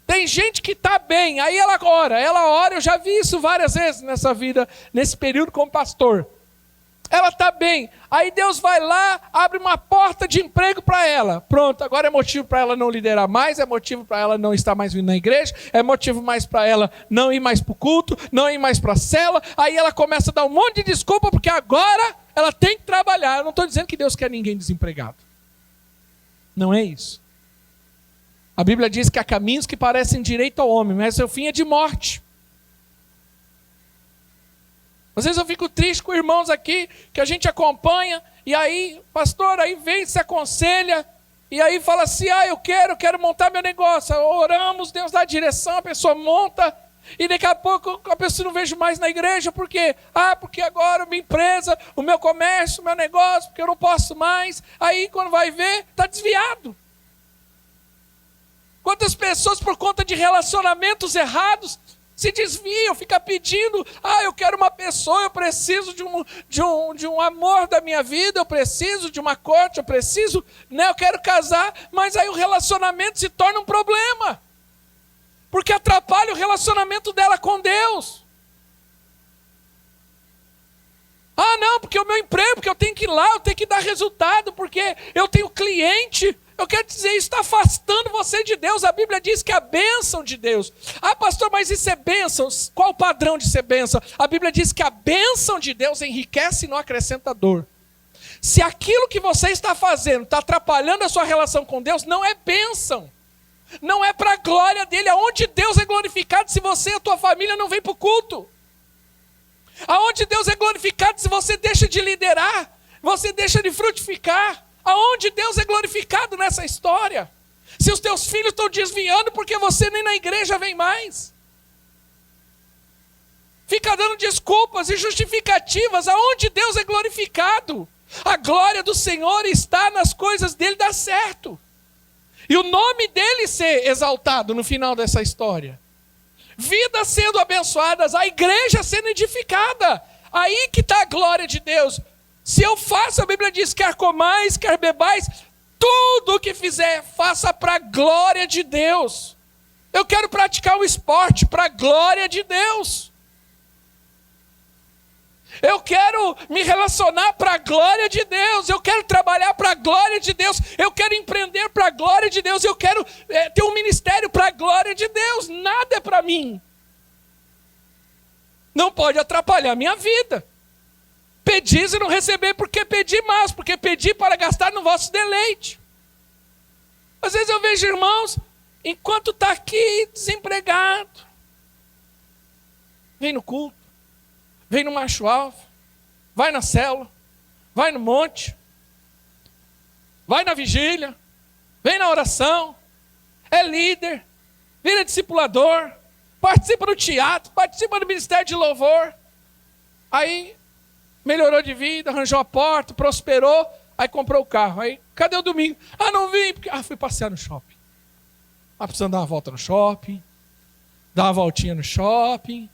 Tem gente que está bem, aí ela ora, eu já vi isso várias vezes nessa vida, nesse período como pastor. Ela está bem, aí Deus vai lá, abre uma porta de emprego para ela. Pronto, agora é motivo para ela não liderar mais, é motivo para ela não estar mais vindo na igreja, é motivo mais para ela não ir mais para o culto, não ir mais para a cela. Aí ela começa a dar um monte de desculpa, porque agora ela tem que trabalhar. Eu não estou dizendo que Deus quer ninguém desempregado. Não é isso. A Bíblia diz que há caminhos que parecem direito ao homem, mas seu fim é de morte. Às vezes eu fico triste com irmãos aqui, que a gente acompanha, e aí, pastor, aí vem, se aconselha, e aí fala assim, eu quero montar meu negócio. Oramos, Deus dá a direção, a pessoa monta, e daqui a pouco a pessoa não vejo mais na igreja, por quê? Porque agora minha empresa, o meu comércio, o meu negócio, porque eu não posso mais. Aí quando vai ver, está desviado. Quantas pessoas por conta de relacionamentos errados se desviam, ficam pedindo, eu quero uma pessoa, eu preciso de um amor da minha vida, eu preciso de uma corte, eu quero casar, mas aí o relacionamento se torna um problema, porque atrapalha o relacionamento dela com Deus. Não, porque o meu emprego, porque eu tenho que ir lá, eu tenho que dar resultado, porque eu tenho cliente. Eu quero dizer, isso está afastando você de Deus. A Bíblia diz que a bênção de Deus. Pastor, mas isso é bênção? Qual o padrão de ser bênção? A Bíblia diz que a bênção de Deus enriquece e não acrescenta dor. Se aquilo que você está fazendo está atrapalhando a sua relação com Deus, não é bênção. Não é para a glória dele. Aonde Deus é glorificado se você e a tua família não vêm para o culto? Aonde Deus é glorificado se você deixa de liderar? Você deixa de frutificar? Aonde Deus é glorificado nessa história? Se os teus filhos estão desviando porque você nem na igreja vem mais. Fica dando desculpas e justificativas. Aonde Deus é glorificado? A glória do Senhor está nas coisas dele dar certo. E o nome dele ser exaltado no final dessa história. Vidas sendo abençoadas, a igreja sendo edificada. Aí que está a glória de Deus. Se eu faço, a Bíblia diz, quer comais, quer bebais, tudo o que fizer, faça para a glória de Deus. Eu quero praticar um esporte para a glória de Deus. Eu quero me relacionar para a glória de Deus. Eu quero trabalhar para a glória de Deus. Eu quero empreender para a glória de Deus. Eu quero ter um ministério para a glória de Deus. Nada é para mim. Não pode atrapalhar a minha vida. Pedis e não receber porque pedi mais, porque pedi para gastar no vosso deleite. Às vezes eu vejo irmãos, enquanto está aqui desempregado, vem no culto, vem no macho alfa, vai na célula, vai no monte, vai na vigília, vem na oração, é líder, vira discipulador, participa do teatro, participa do ministério de louvor, aí melhorou de vida, arranjou a porta, prosperou, aí comprou o carro. Aí, cadê o domingo? Não vim, porque fui passear no shopping. Precisando dar uma volta no shopping, dar uma voltinha no shopping.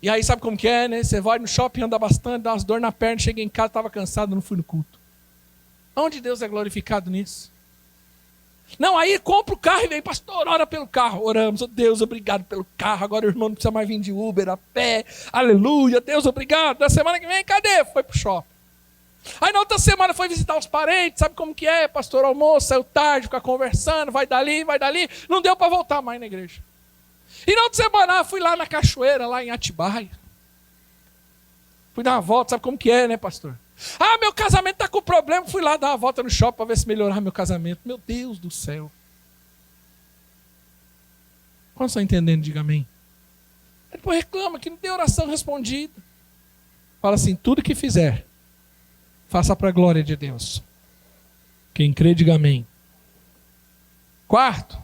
E aí sabe como que é, né? Você vai no shopping, anda bastante, dá umas dor na perna, chega em casa, estava cansado, não fui no culto. Onde Deus é glorificado nisso? Não, aí compra o carro e vem, pastor, ora pelo carro. Oramos, Deus, obrigado pelo carro. Agora o irmão não precisa mais vir de Uber, a pé. Aleluia, Deus, obrigado. Na semana que vem, cadê? Foi pro shopping. Aí na outra semana foi visitar os parentes, sabe como que é? Pastor almoço, saiu tarde, fica conversando, vai dali. Não deu para voltar mais na igreja. E na outra semana, fui lá na cachoeira, lá em Atibaia. Fui dar uma volta, sabe como que é, né, pastor? Meu casamento está com problema. Fui lá dar uma volta no shopping para ver se melhorar meu casamento. Meu Deus do céu. Quantos estão entendendo? Diga amém. Aí depois reclama que não tem oração respondida. Fala assim, tudo que fizer, faça para a glória de Deus. Quem crê, diga amém. Quarto,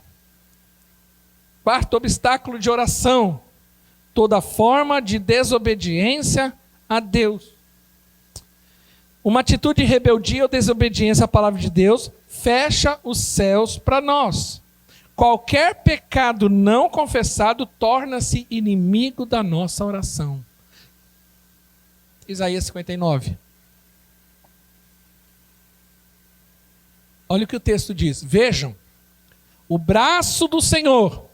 Quarto obstáculo de oração: toda forma de desobediência a Deus. Uma atitude de rebeldia ou desobediência à palavra de Deus fecha os céus para nós. Qualquer pecado não confessado torna-se inimigo da nossa oração. Isaías 59. Olha o que o texto diz. Vejam, o braço do Senhor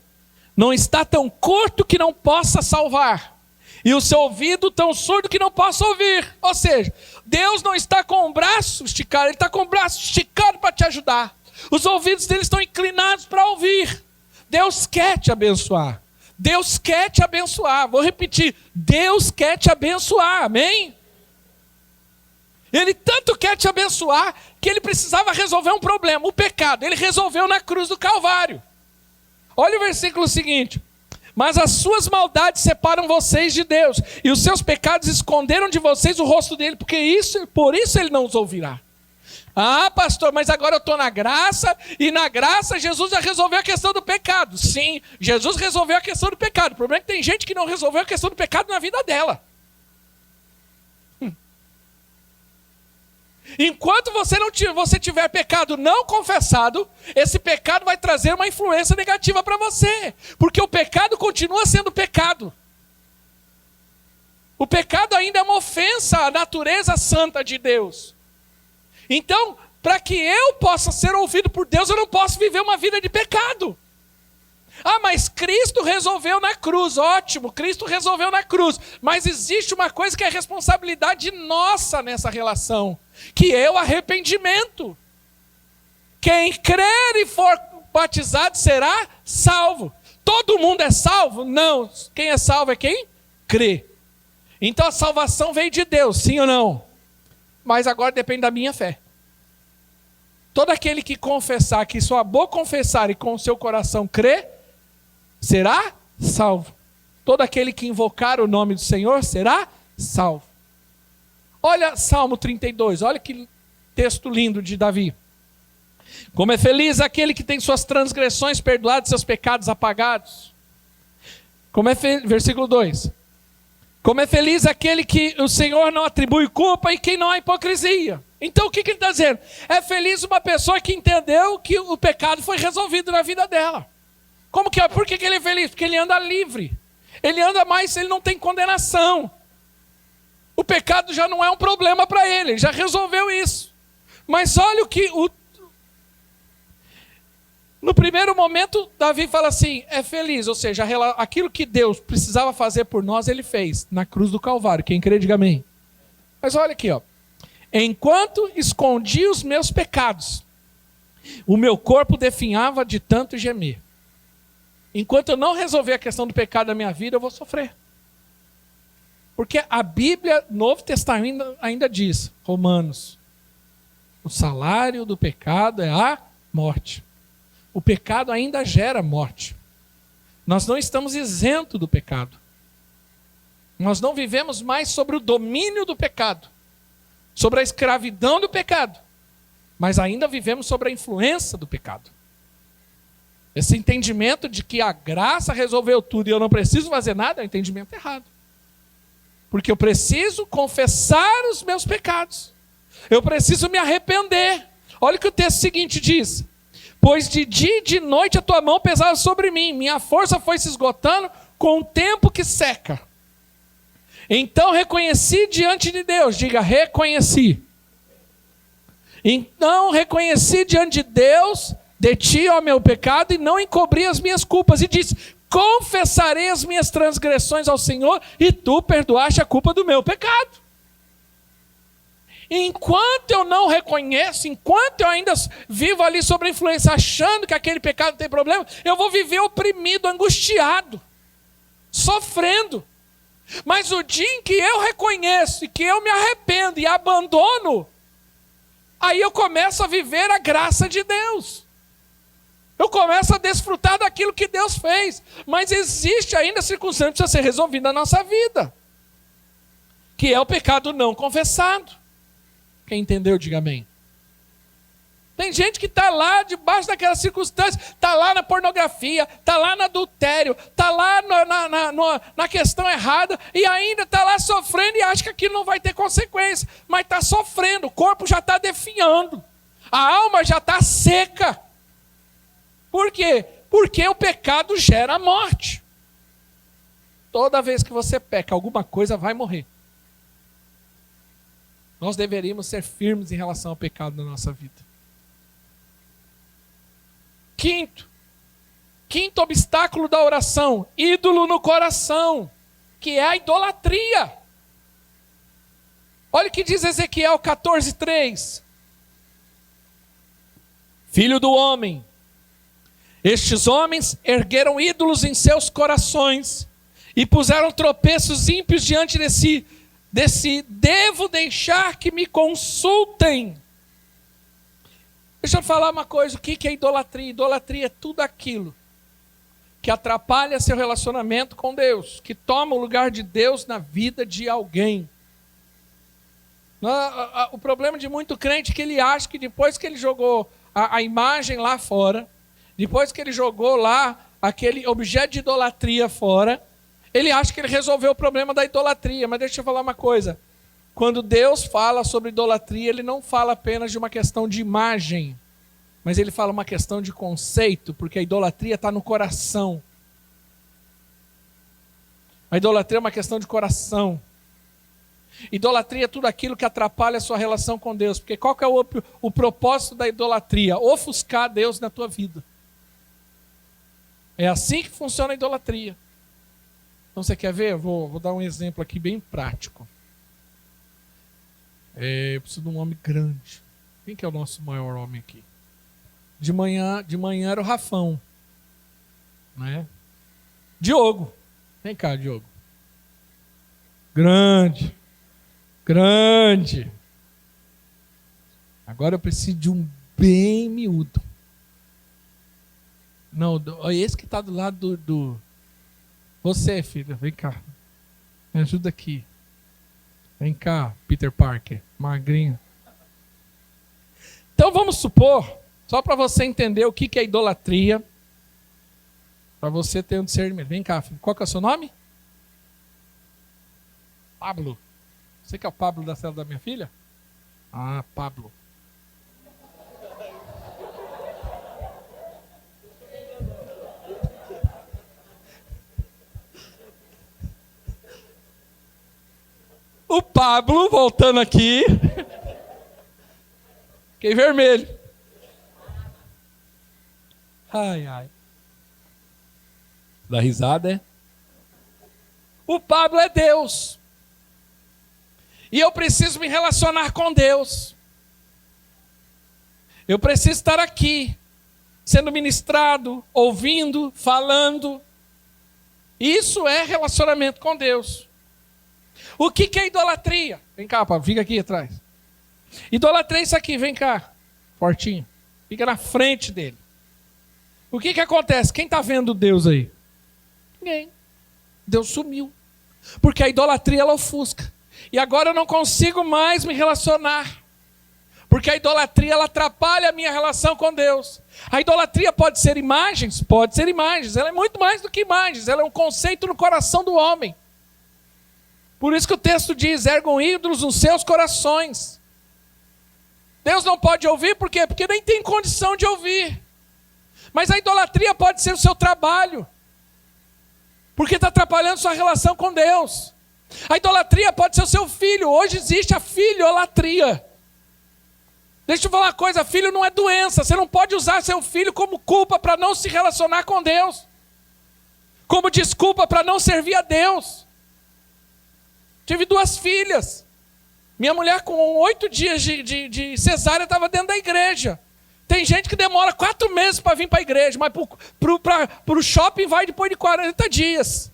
não está tão curto que não possa salvar, e o seu ouvido tão surdo que não possa ouvir. Ou seja, Deus não está com o braço esticado, Ele está com o braço esticado para te ajudar. Os ouvidos dele estão inclinados para ouvir. Deus quer te abençoar. Deus quer te abençoar. Vou repetir, Deus quer te abençoar, amém? Ele tanto quer te abençoar que Ele precisava resolver um problema, o pecado. Ele resolveu na cruz do Calvário. Olha o versículo seguinte: mas as suas maldades separam vocês de Deus, e os seus pecados esconderam de vocês o rosto dele, por isso ele não os ouvirá. Ah, pastor, mas agora eu estou na graça, e na graça Jesus já resolveu a questão do pecado. Sim, Jesus resolveu a questão do pecado. O problema é que tem gente que não resolveu a questão do pecado na vida dela. Enquanto você tiver pecado não confessado, esse pecado vai trazer uma influência negativa para você, porque o pecado continua sendo pecado. O pecado ainda é uma ofensa à natureza santa de Deus. Então, para que eu possa ser ouvido por Deus, eu não posso viver uma vida de pecado. Ah, mas Cristo resolveu na cruz. Ótimo, Cristo resolveu na cruz. Mas existe uma coisa que é responsabilidade nossa nessa relação, que é o arrependimento. Quem crer e for batizado será salvo. Todo mundo é salvo? Não. Quem é salvo é quem crê. Então a salvação veio de Deus, sim ou não? Mas agora depende da minha fé. Todo aquele que confessar, que sua boca confessar e com o seu coração crer, será salvo. Todo aquele que invocar o nome do Senhor será salvo. Olha Salmo 32, olha que texto lindo de Davi. Como é feliz aquele que tem suas transgressões perdoadas, seus pecados apagados. Versículo 2. Como é feliz aquele que o Senhor não atribui culpa e quem não há hipocrisia. Então o que ele está dizendo? É feliz uma pessoa que entendeu que o pecado foi resolvido na vida dela. Como que é? Por que ele é feliz? Porque ele anda livre. Ele anda mais, ele não tem condenação. O pecado já não é um problema para ele já resolveu isso. Mas olha o que... No primeiro momento, Davi fala assim, é feliz, ou seja, aquilo que Deus precisava fazer por nós, ele fez na cruz do Calvário. Quem crê, diga amém. Mas olha aqui, ó. Enquanto escondi os meus pecados, o meu corpo definhava de tanto gemer. Enquanto eu não resolver a questão do pecado da minha vida, eu vou sofrer. Porque a Bíblia, Novo Testamento ainda diz, Romanos, o salário do pecado é a morte. O pecado ainda gera morte. Nós não estamos isentos do pecado. Nós não vivemos mais sobre o domínio do pecado, sobre a escravidão do pecado, mas ainda vivemos sobre a influência do pecado. Esse entendimento de que a graça resolveu tudo e eu não preciso fazer nada é um entendimento errado. Porque eu preciso confessar os meus pecados. Eu preciso me arrepender. Olha o que o texto seguinte diz. Pois de dia e de noite a tua mão pesava sobre mim. Minha força foi se esgotando com o tempo que seca. Então reconheci diante de Deus. Diga, reconheci. Então reconheci diante de Deus, de ti, ó meu pecado, e não encobri as minhas culpas. E disse, confessarei as minhas transgressões ao Senhor, e tu perdoaste a culpa do meu pecado. Enquanto eu não reconheço, enquanto eu ainda vivo ali sob a influência, achando que aquele pecado não tem problema, eu vou viver oprimido, angustiado, sofrendo. Mas o dia em que eu reconheço e que eu me arrependo e abandono, aí eu começo a viver a graça de Deus. Eu começo a desfrutar daquilo que Deus fez. Mas existe ainda circunstância que precisa ser resolvida na nossa vida, que é o pecado não confessado. Quem entendeu, diga amém. Tem gente que está lá debaixo daquelas circunstâncias, está lá na pornografia, está lá no adultério, está lá na questão errada e ainda está lá sofrendo e acha que aquilo não vai ter consequência. Mas está sofrendo, o corpo já está definhando, a alma já está seca. Por quê? Porque o pecado gera morte. Toda vez que você peca, alguma coisa vai morrer. Nós deveríamos ser firmes em relação ao pecado na nossa vida. Quinto obstáculo da oração, ídolo no coração, que é a idolatria. Olha o que diz Ezequiel 14:3. Filho do homem, estes homens ergueram ídolos em seus corações e puseram tropeços ímpios diante de si. Devo deixar que me consultem. Deixa eu falar uma coisa, o que é idolatria? Idolatria é tudo aquilo que atrapalha seu relacionamento com Deus, que toma o lugar de Deus na vida de alguém. O problema de muito crente é que ele acha que depois que ele jogou a imagem lá fora, depois que ele jogou lá aquele objeto de idolatria fora, ele acha que ele resolveu o problema da idolatria. Mas deixa eu falar uma coisa. Quando Deus fala sobre idolatria, Ele não fala apenas de uma questão de imagem, mas Ele fala uma questão de conceito, porque a idolatria está no coração. A idolatria é uma questão de coração. Idolatria é tudo aquilo que atrapalha a sua relação com Deus, porque qual que é o propósito da idolatria? Ofuscar Deus na tua vida. É assim que funciona a idolatria. Então você quer ver? Eu vou dar um exemplo aqui bem prático. Eu preciso de um homem grande. Quem que é o nosso maior homem aqui? De manhã era o Rafão, né? Diogo. Vem cá, Diogo. Grande. Agora eu preciso de um bem miúdo. Não, esse que está do lado do... Você, filha, vem cá. Me ajuda aqui. Vem cá, Peter Parker, magrinho. Então vamos supor, só para você entender o que é idolatria, para você ter um discernimento. Vem cá, filho. Qual que é o seu nome? Pablo. Você que é o Pablo da célula da minha filha? Ah, Pablo. O Pablo, voltando aqui, fiquei vermelho. Ai. Dá risada, é? O Pablo é Deus. E eu preciso me relacionar com Deus. Eu preciso estar aqui, sendo ministrado, ouvindo, falando. Isso é relacionamento com Deus. O que é idolatria? Vem cá, Pablo, fica aqui atrás. Idolatria é isso aqui, vem cá. Fortinho. Fica na frente dele. O que acontece? Quem está vendo Deus aí? Ninguém. Deus sumiu. Porque a idolatria ela ofusca. E agora eu não consigo mais me relacionar. Porque a idolatria ela atrapalha a minha relação com Deus. A idolatria pode ser imagens? Pode ser imagens. Ela é muito mais do que imagens. Ela é um conceito no coração do homem. Por isso que o texto diz, ergam ídolos nos seus corações. Deus não pode ouvir, por quê? Porque nem tem condição de ouvir. Mas a idolatria pode ser o seu trabalho. Porque está atrapalhando sua relação com Deus. A idolatria pode ser o seu filho. Hoje existe a filholatria. Deixa eu falar uma coisa, filho não é doença. Você não pode usar seu filho como culpa para não se relacionar com Deus. Como desculpa para não servir a Deus. Tive 2 filhas. Minha mulher com 8 dias de cesárea estava dentro da igreja. Tem gente que demora 4 meses para vir para a igreja, mas para o shopping vai depois de 40 dias.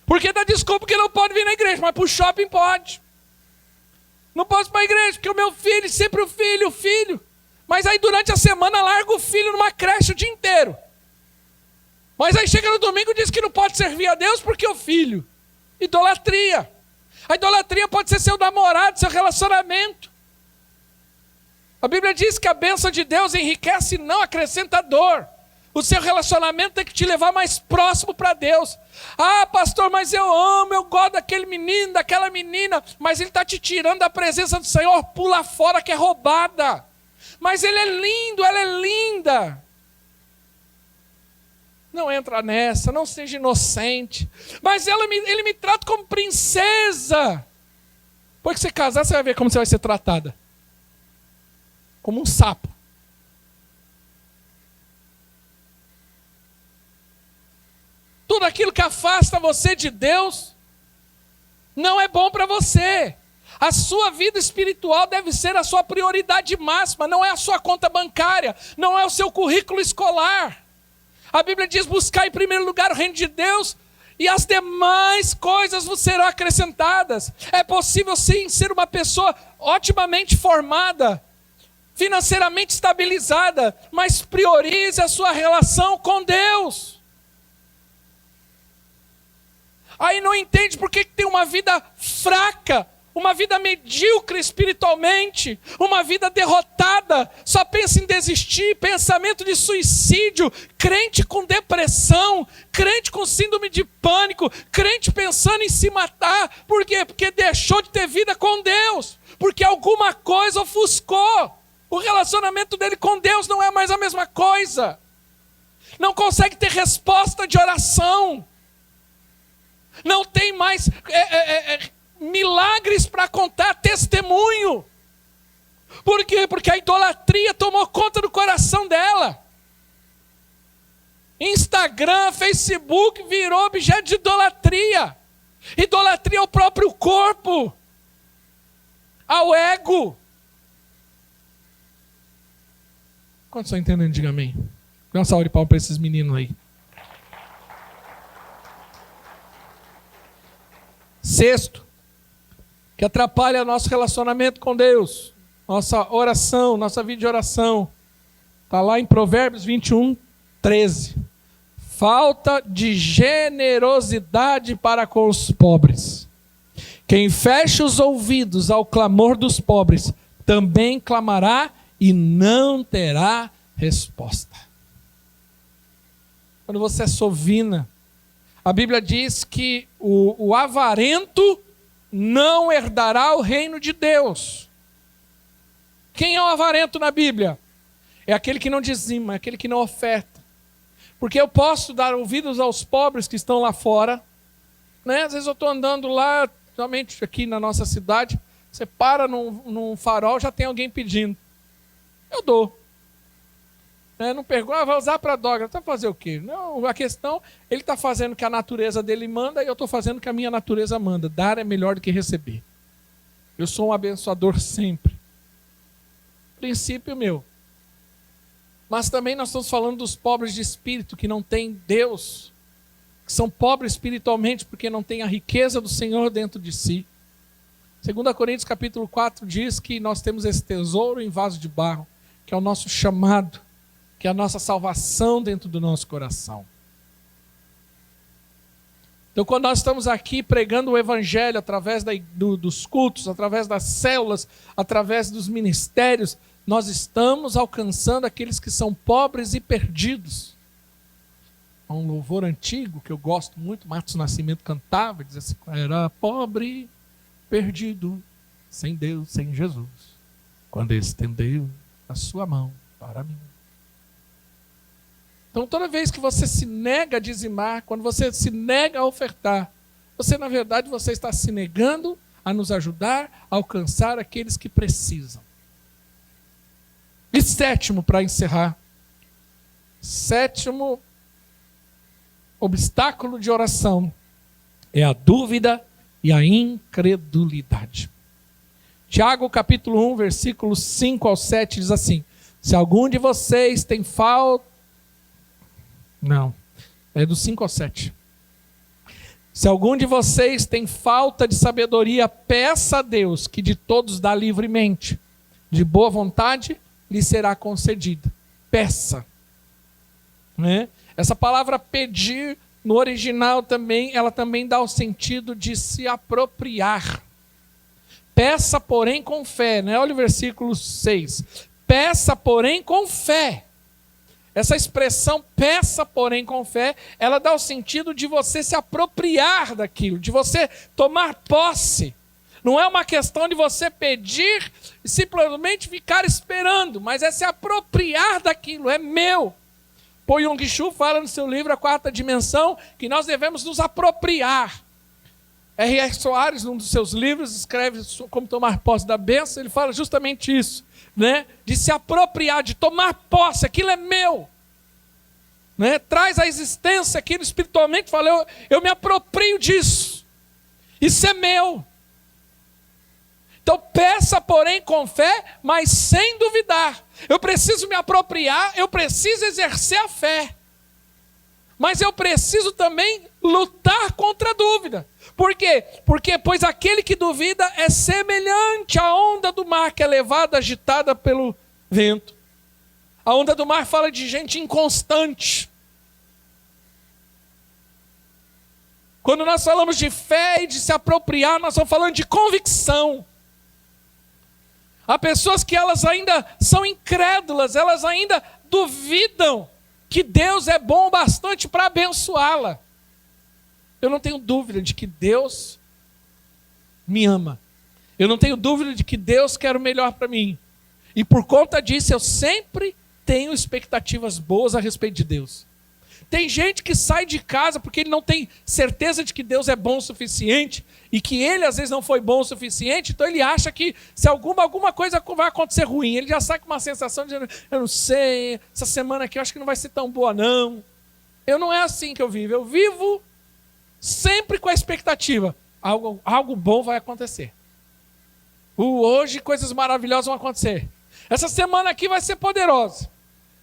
Porque dá desculpa que não pode vir na igreja, mas para o shopping pode. Não posso ir para a igreja, porque o meu filho, sempre o filho. Mas aí durante a semana larga o filho numa creche o dia inteiro. Mas aí chega no domingo e diz que não pode servir a Deus porque o filho. Idolatria. A idolatria pode ser seu namorado, seu relacionamento. A Bíblia diz que a bênção de Deus enriquece e não acrescenta dor. O seu relacionamento tem que te levar mais próximo para Deus. Ah, pastor, mas eu amo, eu gosto daquele menino, daquela menina, mas ele está te tirando da presença do Senhor, pula fora que é roubada. Mas ele é lindo, ela é linda. Não entra nessa, não seja inocente. Mas ele me trata como princesa. Depois que você casar, você vai ver como você vai ser tratada. Como um sapo. Tudo aquilo que afasta você de Deus não é bom para você. A sua vida espiritual deve ser a sua prioridade máxima, não é a sua conta bancária, não é o seu currículo escolar. A Bíblia diz: buscar em primeiro lugar o reino de Deus e as demais coisas vos serão acrescentadas. É possível sim ser uma pessoa otimamente formada, financeiramente estabilizada, mas priorize a sua relação com Deus. Aí não entende por que tem uma vida fraca, uma vida medíocre espiritualmente, uma vida derrotada, só pensa em desistir, pensamento de suicídio, crente com depressão, crente com síndrome de pânico, crente pensando em se matar. Por quê? Porque deixou de ter vida com Deus, porque alguma coisa ofuscou. O relacionamento dele com Deus não é mais a mesma coisa. Não consegue ter resposta de oração. Não tem mais milagres para contar, testemunho. Por quê? Porque a idolatria tomou conta do coração dela. Instagram, Facebook virou objeto de idolatria. Idolatria ao próprio corpo, ao ego. Quantos estão entendendo? Diga amém. Dê uma salva de palmas para esses meninos aí. Sexto, que atrapalha nosso relacionamento com Deus, nossa oração, nossa vida de oração. Está lá em Provérbios 21, 13. Falta de generosidade para com os pobres. Quem fecha os ouvidos ao clamor dos pobres, também clamará e não terá resposta. Quando você é sovina, a Bíblia diz que o avarento não herdará o reino de Deus. Quem é o avarento na Bíblia? É aquele que não dizima, é aquele que não oferta. Porque eu posso dar ouvidos aos pobres que estão lá fora, né? Às vezes eu estou andando lá, somente aqui na nossa cidade, você para num farol, já tem alguém pedindo. Eu dou. Não pergunta, vai usar para droga, está fazer o quê? Não, a questão, ele está fazendo o que a natureza dele manda e eu estou fazendo o que a minha natureza manda. Dar é melhor do que receber. Eu sou um abençoador sempre. Princípio meu. Mas também nós estamos falando dos pobres de espírito, que não têm Deus, que são pobres espiritualmente porque não têm a riqueza do Senhor dentro de si. 2 Coríntios capítulo 4 diz que nós temos esse tesouro em vaso de barro, que é o nosso chamado, que é a nossa salvação dentro do nosso coração. Então, quando nós estamos aqui pregando o Evangelho através dos cultos, através das células, através dos ministérios, nós estamos alcançando aqueles que são pobres e perdidos. Há um louvor antigo que eu gosto muito, Marcos Nascimento cantava, dizia assim: era pobre, perdido, sem Deus, sem Jesus, quando estendeu a sua mão para mim. Então, toda vez que você se nega a dizimar, quando você se nega a ofertar, você, na verdade, você está se negando a nos ajudar a alcançar aqueles que precisam. E sétimo, para encerrar, sétimo obstáculo de oração é a dúvida e a incredulidade. Tiago, capítulo 1, versículos 5 ao 7, diz assim: se algum de vocês tem falta... Não, é do 5 ao 7. Se algum de vocês tem falta de sabedoria, peça a Deus, que de todos dá livremente, de boa vontade, lhe será concedida. Peça. Né? Essa palavra pedir, no original também, ela também dá o sentido de se apropriar. Peça, porém, com fé. Né? Olha o versículo 6. Peça, porém, com fé. Essa expressão, peça, porém, com fé, ela dá o sentido de você se apropriar daquilo, de você tomar posse. Não é uma questão de você pedir e simplesmente ficar esperando, mas é se apropriar daquilo, é meu. Paul Yong-Chu fala no seu livro A Quarta Dimensão que nós devemos nos apropriar. R.R. Soares, num dos seus livros, escreve como tomar posse da bênção, ele fala justamente isso, né? De se apropriar, de tomar posse, aquilo é meu. Né? Traz à existência aquilo espiritualmente, fala, eu me aproprio disso, isso é meu. Então peça, porém, com fé, mas sem duvidar. Eu preciso me apropriar, eu preciso exercer a fé. Mas eu preciso também lutar contra a dúvida. Por quê? Porque, pois aquele que duvida é semelhante à onda do mar que é levada, agitada pelo vento. A onda do mar fala de gente inconstante. Quando nós falamos de fé e de se apropriar, nós estamos falando de convicção. Há pessoas que elas ainda são incrédulas, elas ainda duvidam que Deus é bom o bastante para abençoá-la. Eu não tenho dúvida de que Deus me ama. Eu não tenho dúvida de que Deus quer o melhor para mim. E por conta disso eu sempre tenho expectativas boas a respeito de Deus. Tem gente que sai de casa porque ele não tem certeza de que Deus é bom o suficiente e que ele às vezes não foi bom o suficiente, então ele acha que se alguma coisa vai acontecer ruim, ele já sai com uma sensação de, eu não sei, essa semana aqui eu acho que não vai ser tão boa não. Não é assim que eu vivo. Eu vivo sempre com a expectativa, algo bom vai acontecer. Hoje coisas maravilhosas vão acontecer. Essa semana aqui vai ser poderosa.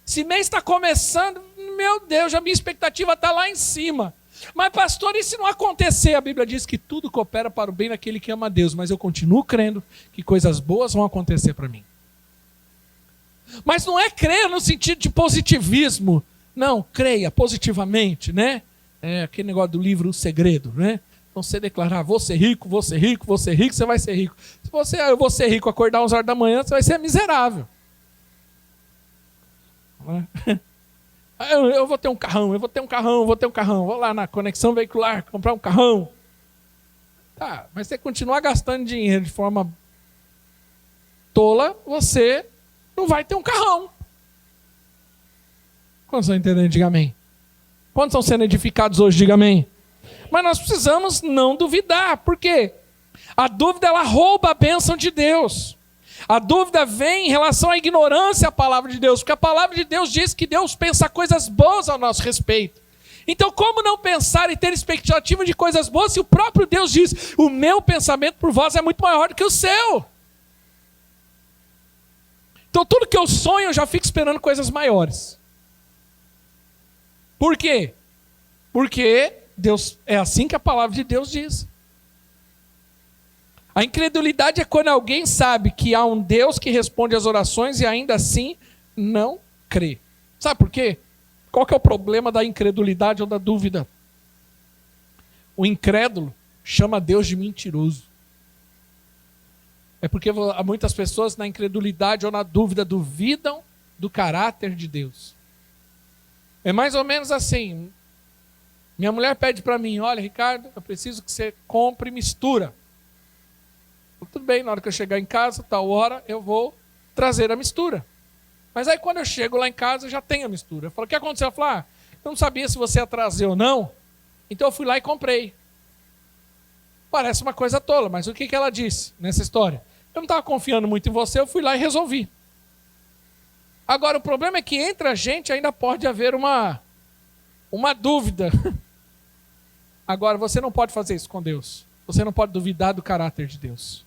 Esse mês está começando, meu Deus, a minha expectativa está lá em cima. Mas pastor, e se não acontecer? A Bíblia diz que tudo coopera para o bem daquele que ama a Deus, mas eu continuo crendo que coisas boas vão acontecer para mim. Mas não é crer no sentido de positivismo. Não, creia positivamente, né? É aquele negócio do livro O Segredo, né? Então você declarar, vou ser rico, vou ser rico, vou ser rico, você vai ser rico. Se eu vou ser rico, acordar 11 horas da manhã, você vai ser miserável. Eu vou ter um carrão, eu vou ter um carrão, vou ter um carrão. Vou lá na Conexão Veicular comprar um carrão. Tá, mas você continuar gastando dinheiro de forma tola, você não vai ter um carrão. Quantos estão entendendo? Diga amém. Quantos estão sendo edificados hoje? Diga amém. Mas nós precisamos não duvidar. Por quê? A dúvida, ela rouba a bênção de Deus. A dúvida vem em relação à ignorância à palavra de Deus, porque a palavra de Deus diz que Deus pensa coisas boas ao nosso respeito. Então, como não pensar e ter expectativa de coisas boas se o próprio Deus diz, o meu pensamento por vós é muito maior do que o seu? Então, tudo que eu sonho, eu já fico esperando coisas maiores. Por quê? Porque Deus, é assim que a palavra de Deus diz. A incredulidade é quando alguém sabe que há um Deus que responde às orações e ainda assim não crê. Sabe por quê? Qual que é o problema da incredulidade ou da dúvida? O incrédulo chama Deus de mentiroso. É porque muitas pessoas na incredulidade ou na dúvida duvidam do caráter de Deus. É mais ou menos assim. Minha mulher pede para mim, olha Ricardo, eu preciso que você compre mistura. Tudo bem, na hora que eu chegar em casa, tal hora, eu vou trazer a mistura. Mas aí quando eu chego lá em casa, já tem a mistura. Eu falo, o que aconteceu? Ela falou, eu não sabia se você ia trazer ou não, então eu fui lá e comprei. Parece uma coisa tola, mas o que ela disse nessa história? Eu não estava confiando muito em você, eu fui lá e resolvi. Agora, o problema é que entre a gente ainda pode haver uma dúvida. Agora, você não pode fazer isso com Deus. Você não pode duvidar do caráter de Deus.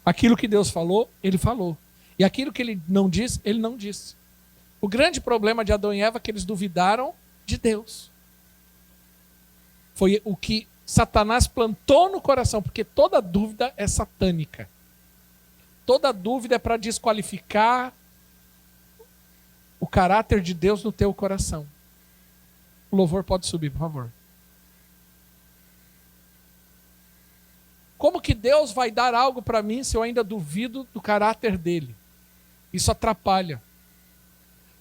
Aquilo que Deus falou, Ele falou. E aquilo que Ele não disse, Ele não disse. O grande problema de Adão e Eva é que eles duvidaram de Deus. Foi o que Satanás plantou no coração, porque toda dúvida é satânica. Toda dúvida é para desqualificar o caráter de Deus no teu coração. O louvor pode subir, por favor. Como que Deus vai dar algo para mim se eu ainda duvido do caráter dele? Isso atrapalha.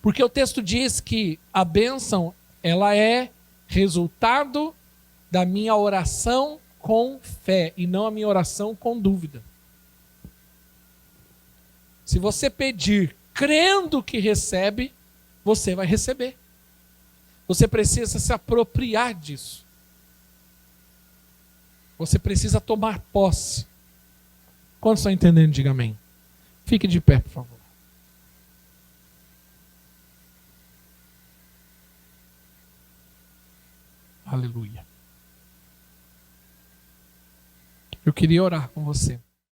Porque o texto diz que a bênção, ela é resultado da minha oração com fé e não a minha oração com dúvida. Se você pedir crendo que recebe, você vai receber. Você precisa se apropriar disso. Você precisa tomar posse. Quantos estão entendendo? Diga amém. Fique de pé, por favor. Aleluia. Eu queria orar com você.